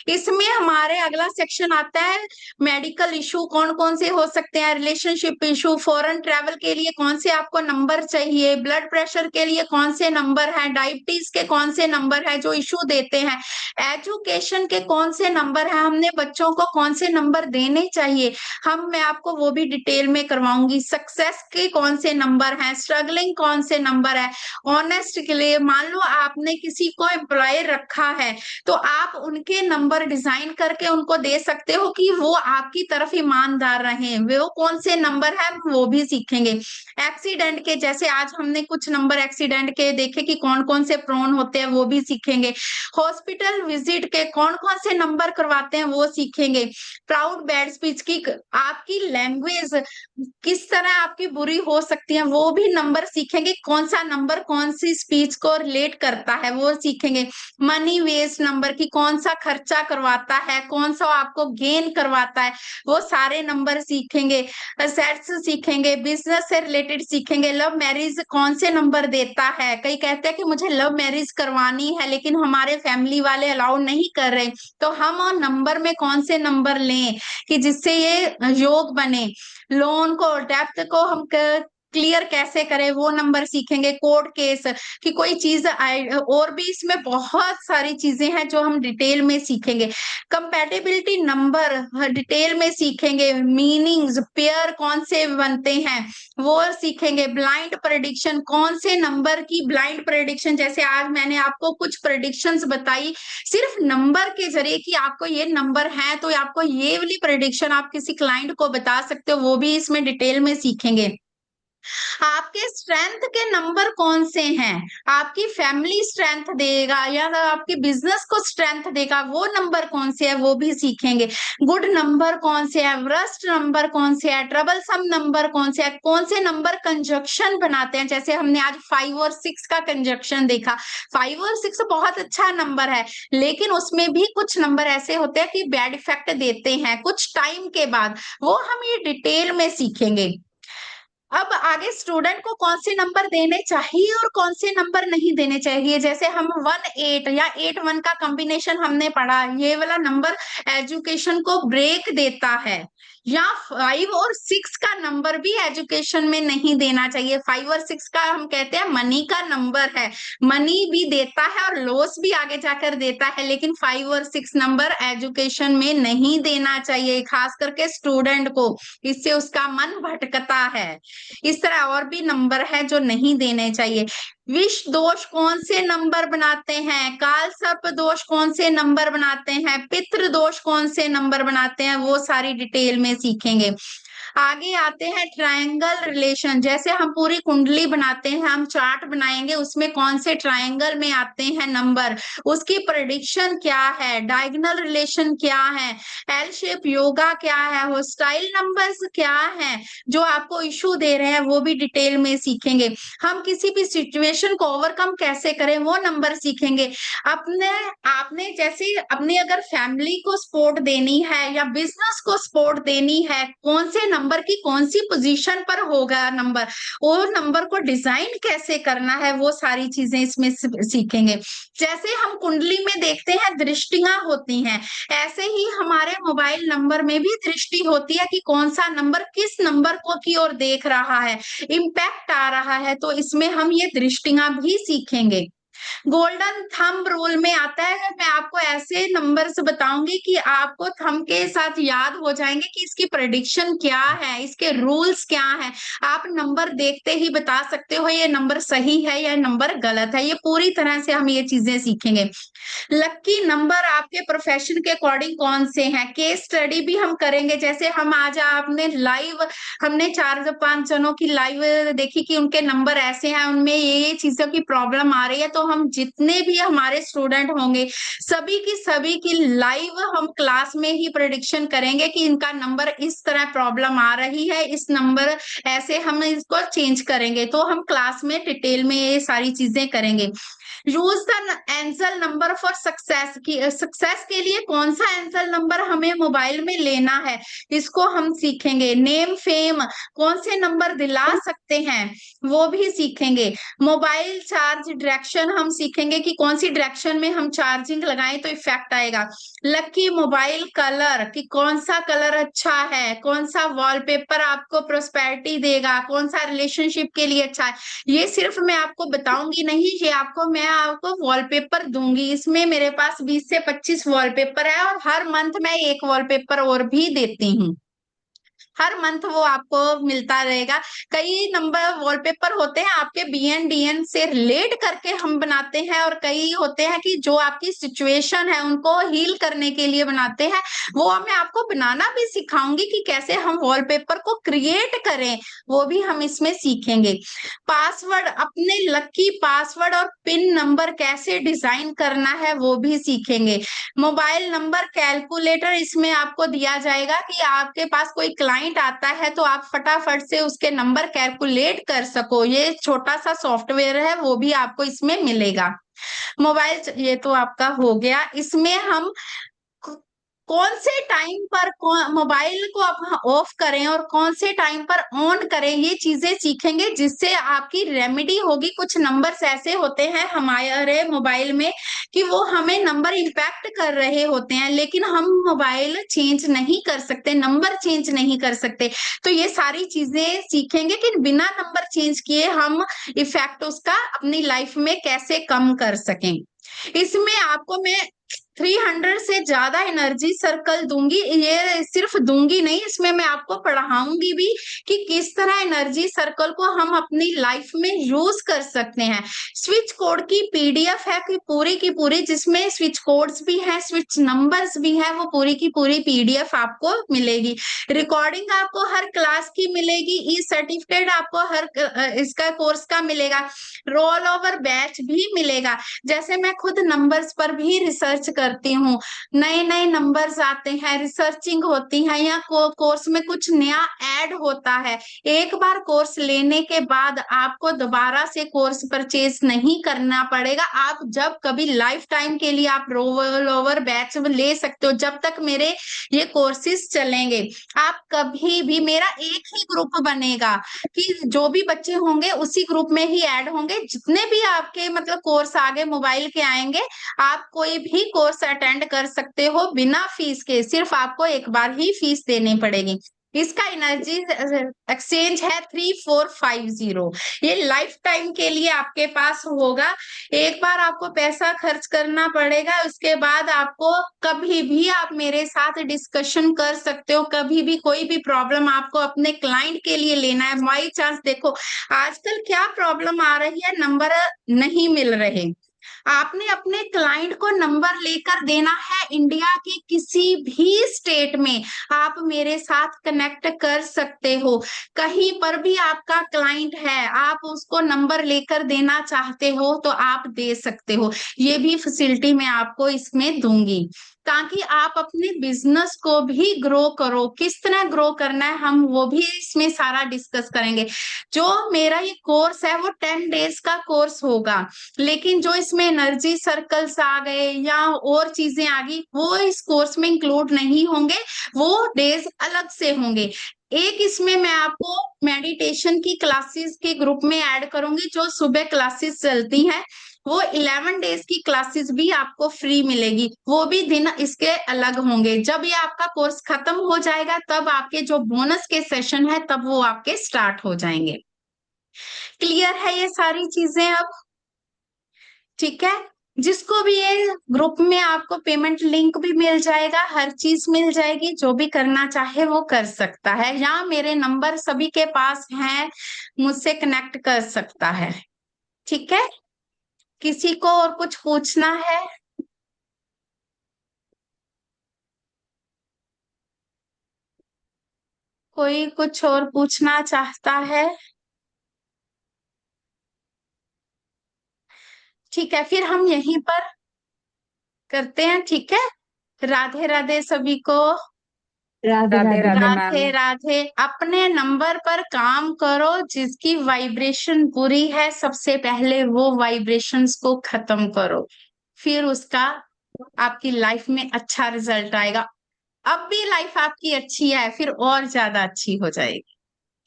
इसमें हमारे अगला सेक्शन आता है मेडिकल इशू कौन कौन से हो सकते हैं, रिलेशनशिप इशू, फॉरेन ट्रैवल के लिए कौन से आपको नंबर चाहिए, ब्लड प्रेशर के लिए कौन से नंबर है, डायबिटीज के कौन से नंबर है जो इशू देते हैं, एजुकेशन के कौन से नंबर है, हमने बच्चों को कौन से नंबर देने चाहिए, मैं आपको वो भी डिटेल में करवाऊंगी। सक्सेस के कौन से नंबर हैं, स्ट्रगलिंग कौन से नंबर है, ऑनेस्ट के लिए, मान लो आपने किसी को एम्प्लॉय रखा है तो आप उनके नंबर डिजाइन करके उनको दे सकते हो कि वो आपकी तरफ ईमानदार रहे, वो कौन से नंबर है वो भी सीखेंगे। एक्सीडेंट के, जैसे आज हमने कुछ नंबर एक्सीडेंट के देखे कि कौन कौन से प्रोन होते हैं, वो भी सीखेंगे। हॉस्पिटल विजिट के कौन कौन से नंबर करवाते हैं वो सीखेंगे। प्राउड बैड स्पीच की, आपकी लैंग्वेज किस तरह आपकी बुरी हो सकती है, वो भी नंबर सीखेंगे, कौन सा नंबर कौन सी स्पीच को रिलेट करता है वो सीखेंगे। मनी वेस्ट नंबर की, कौन सा खर्चा करवाता है, कौन सा आपको गेन करवाता है, वो सारे नंबर सीखेंगे। असेट्स सीखेंगे, बिजनेस से रिलेटेड सीखेंगे। लव मैरिज कौन से नंबर देता है, कई कहते हैं कि मुझे लव मैरिज करवानी है लेकिन हमारे फैमिली वाले अलाउ नहीं कर रहे, तो हम और नंबर में कौन से नंबर लें कि जिससे ये योग बने। लोन को, डेप्थ को हम क्लियर कैसे करें, वो नंबर सीखेंगे। कोर्ट केस कि कोई चीज, और भी इसमें बहुत सारी चीजें हैं जो हम डिटेल में सीखेंगे। कंपैटिबिलिटी नंबर डिटेल में सीखेंगे। मीनिंग्स, पेयर कौन से बनते हैं वो सीखेंगे। ब्लाइंड प्रेडिक्शन, कौन से नंबर की ब्लाइंड प्रेडिक्शन, जैसे आज मैंने आपको कुछ प्रेडिक्शंस बताई सिर्फ नंबर के जरिए कि आपको ये नंबर है तो आपको ये वाली प्रेडिक्शन आप किसी क्लाइंट को बता सकते हो, वो भी इसमें डिटेल में सीखेंगे। आपके स्ट्रेंथ के नंबर कौन से हैं, आपकी फैमिली स्ट्रेंथ देगा या आपके बिजनेस को स्ट्रेंथ देगा, वो नंबर कौन से है वो भी सीखेंगे। गुड नंबर कौन से है, वर्स्ट नंबर कौन से है, ट्रबल सम नंबर कौन से है, कौन से नंबर कंजक्शन बनाते हैं, जैसे हमने आज 5 और 6 का कंजक्शन देखा। 5 और 6 बहुत अच्छा नंबर है लेकिन उसमें भी कुछ नंबर ऐसे होते हैं कि बैड इफेक्ट देते हैं कुछ टाइम के बाद, वो हम ये डिटेल में सीखेंगे। अब आगे स्टूडेंट को कौन से नंबर देने चाहिए और कौन से नंबर नहीं देने चाहिए, जैसे हम 1-8 या 8-1 का कॉम्बिनेशन हमने पढ़ा, ये वाला नंबर एजुकेशन को ब्रेक देता है, या 5 और 6 का नंबर भी एजुकेशन में नहीं देना चाहिए। 5 और 6 का हम कहते हैं मनी का नंबर है, मनी भी देता है और लॉस भी आगे जाकर देता है, लेकिन 5 और 6 नंबर एजुकेशन में नहीं देना चाहिए, खास करके स्टूडेंट को, इससे उसका मन भटकता है। इस तरह और भी नंबर है जो नहीं देने चाहिए। विष दोष कौन से नंबर बनाते हैं, काल सर्प दोष कौन से नंबर बनाते हैं, पितृ दोष कौन से नंबर बनाते हैं, वो सारी डिटेल में सीखेंगे। आगे आते हैं ट्रायंगल रिलेशन, जैसे हम पूरी कुंडली बनाते हैं, हम चार्ट बनाएंगे, उसमें कौन से ट्रायंगल में आते हैं नंबर, उसकी प्रेडिक्शन क्या है, डायगोनल रिलेशन क्या है, एल शेप योगा क्या है, होस्टाइल नंबर्स क्या है जो आपको इशू दे रहे हैं, वो भी डिटेल में सीखेंगे। हम किसी भी सिचुएशन को ओवरकम कैसे करें वो नंबर सीखेंगे। आपने जैसे अपने अगर फैमिली को सपोर्ट देनी है या बिजनेस को सपोर्ट देनी है, कौन से नंबर की कौन सी पोजीशन पर होगा नंबर, और नंबर को डिजाइन कैसे करना है, वो सारी चीजें इसमें सीखेंगे। जैसे हम कुंडली में देखते हैं दृष्टियां होती हैं, ऐसे ही हमारे मोबाइल नंबर में भी दृष्टि होती है कि कौन सा नंबर किस नंबर को की ओर देख रहा है, इम्पैक्ट आ रहा है, तो इसमें हम ये दृष्टियां भी सीखेंगे। गोल्डन थंब रूल में आता है, मैं आपको ऐसे नंबर्स बताऊंगी कि आपको थंब के साथ याद हो जाएंगे कि इसकी प्रेडिक्शन क्या है, इसके रूल्स क्या हैं। आप नंबर देखते ही बता सकते हो ये नंबर सही है या नंबर गलत है, ये पूरी तरह से हम ये चीजें सीखेंगे। लकी नंबर आपके प्रोफेशन के अकॉर्डिंग कौन से हैं, केस स्टडी भी हम करेंगे। जैसे हम आज आपने लाइव, हमने 4-5 जनों की लाइव देखी कि उनके नंबर ऐसे हैं, उनमें ये चीजों की प्रॉब्लम आ रही है, तो हम जितने भी हमारे स्टूडेंट होंगे सभी की लाइव हम क्लास में ही प्रेडिक्शन करेंगे कि इनका नंबर इस तरह प्रॉब्लम आ रही है, इस नंबर ऐसे हम इसको चेंज करेंगे। तो हम क्लास में डिटेल में ये सारी चीजें करेंगे। Use the angel number for success की सक्सेस के लिए कौन सा एंजल नंबर हमें मोबाइल में लेना है, इसको हम सीखेंगे। नेम फेम कौन से नंबर दिला सकते हैं वो भी सीखेंगे। मोबाइल चार्ज डायरेक्शन हम सीखेंगे कि कौन सी डायरेक्शन में हम चार्जिंग लगाएं तो इफेक्ट आएगा। लकी मोबाइल कलर कि कौन सा कलर अच्छा है, कौन सा वॉलपेपर आपको प्रोस्पेरिटी देगा, कौन सा रिलेशनशिप के लिए अच्छा है। ये सिर्फ मैं आपको बताऊंगी नहीं, ये मैं आपको वॉलपेपर दूंगी। इसमें मेरे पास 20 से 25 वॉलपेपर है और हर मंथ मैं एक वॉलपेपर और भी देती हूँ। हर मंथ वो आपको मिलता रहेगा। कई नंबर वॉलपेपर होते हैं आपके बीएन से रिलेट करके हम बनाते हैं और कई होते हैं कि जो आपकी सिचुएशन है उनको हील करने के लिए बनाते हैं। वो मैं आपको बनाना भी सिखाऊंगी कि कैसे हम वॉलपेपर को क्रिएट करें, वो भी हम इसमें सीखेंगे। पासवर्ड अपने लकी पासवर्ड और पिन नंबर कैसे डिजाइन करना है वो भी सीखेंगे। मोबाइल नंबर कैलकुलेटर इसमें आपको दिया जाएगा कि आपके पास कोई क्लाइंट आता है तो आप फटाफट से उसके नंबर कैलकुलेट कर सको। ये छोटा सा सॉफ्टवेयर है, वो भी आपको इसमें मिलेगा। मोबाइल ये तो आपका हो गया। इसमें हम कौन से टाइम पर मोबाइल को आप ऑफ करें और कौन से टाइम पर ऑन करें, ये चीजें सीखेंगे जिससे आपकी रेमेडी होगी। कुछ नंबर्स ऐसे होते हैं हमारे मोबाइल में कि वो हमें नंबर इम्पैक्ट कर रहे होते हैं, लेकिन हम मोबाइल चेंज नहीं कर सकते, नंबर चेंज नहीं कर सकते। तो ये सारी चीजें सीखेंगे कि बिना नंबर चेंज किए हम इफेक्ट उसका अपनी लाइफ में कैसे कम कर सकें। इसमें आपको मैं 300 से ज्यादा एनर्जी सर्कल दूंगी। ये सिर्फ दूंगी नहीं, इसमें मैं आपको पढ़ाऊंगी भी कि किस तरह एनर्जी सर्कल को हम अपनी लाइफ में यूज कर सकते हैं। स्विच कोड की पीडीएफ है की पूरी जिसमें स्विच कोड्स भी हैं, स्विच नंबर्स भी हैं, वो पूरी की पूरी पीडीएफ आपको मिलेगी। रिकॉर्डिंग आपको हर क्लास की मिलेगी। ई सर्टिफिकेट आपको हर इसका कोर्स का मिलेगा। रोल ओवर बैच भी मिलेगा। जैसे मैं खुद नंबर्स पर भी रिसर्च करती हूँ, नए नए नंबर्स आते हैं, रिसर्चिंग होती है या कोर्स में कुछ नया ऐड होता है। एक बार कोर्स लेने के बाद आपको दोबारा से कोर्स परचेज नहीं करना पड़ेगा। आप जब कभी लाइफ टाइम के लिए आप रोल ओवर बैच ले सकते हो जब तक मेरे ये कोर्सेज चलेंगे। आप कभी भी मेरा एक ही ग्रुप बनेगा कि जो भी बच्चे होंगे उसी ग्रुप में ही ऐड होंगे। जितने भी आपके मतलब कोर्स आगे मोबाइल के आएंगे, आप कोई भी कोर्स अटेंड कर सकते हो बिना फीस के। सिर्फ आपको एक बार ही फीस देनी पड़ेगी। इसका एनर्जी एक्सचेंज है 3450। ये लाइफ टाइम के लिए आपके पास होगा। एक बार आपको पैसा खर्च करना पड़ेगा, उसके बाद आपको कभी भी आप मेरे साथ डिस्कशन कर सकते हो। कभी भी कोई भी प्रॉब्लम आपको अपने क्लाइंट के लिए लेना है, बाई चांस देखो आजकल क्या प्रॉब्लम आ रही है, नंबर नहीं मिल रहे। आपने अपने क्लाइंट को नंबर लेकर देना है इंडिया के किसी भी स्टेट में, आप मेरे साथ कनेक्ट कर सकते हो। कहीं पर भी आपका क्लाइंट है, आप उसको नंबर लेकर देना चाहते हो तो आप दे सकते हो। ये भी फैसिलिटी मैं आपको इसमें दूंगी ताकि आप अपने बिजनेस को भी ग्रो करो। किस तरह ग्रो करना है हम वो भी इसमें सारा डिस्कस करेंगे। जो मेरा ये कोर्स है वो 10 डेज का कोर्स होगा, लेकिन जो इसमें एनर्जी सर्कल्स आ गए या और चीजें आ गई वो इस कोर्स में इंक्लूड नहीं होंगे, वो डेज अलग से होंगे। एक इसमें मैं आपको मेडिटेशन की क्लासेस के ग्रुप में ऐड करूंगी, जो सुबह क्लासेस चलती हैं। वो 11 डेज की क्लासेस भी आपको फ्री मिलेगी, वो भी दिन इसके अलग होंगे। जब ये आपका कोर्स खत्म हो जाएगा तब आपके जो बोनस के सेशन है तब वो आपके स्टार्ट हो जाएंगे। क्लियर है ये सारी चीजें अब? ठीक है। जिसको भी ये ग्रुप में आपको पेमेंट लिंक भी मिल जाएगा, हर चीज मिल जाएगी, जो भी करना चाहे वो कर सकता है। या मेरे नंबर सभी के पास हैं, मुझसे कनेक्ट कर सकता है। ठीक है। किसी को और कुछ पूछना है? कोई कुछ और पूछना चाहता है? ठीक है, फिर हम यहीं पर करते हैं, ठीक है। राधे राधे सभी को। राधे राधे राधे। राधे राधे मैम। राधे। अपने नंबर पर काम करो, जिसकी वाइब्रेशन बुरी है सबसे पहले वो वाइब्रेशंस को खत्म करो, फिर उसका आपकी लाइफ में अच्छा रिजल्ट आएगा। अब भी लाइफ आपकी अच्छी है, फिर और ज्यादा अच्छी हो जाएगी,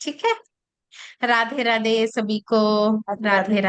ठीक है। राधे राधे सभी को। राधे राधे राधे। राधे।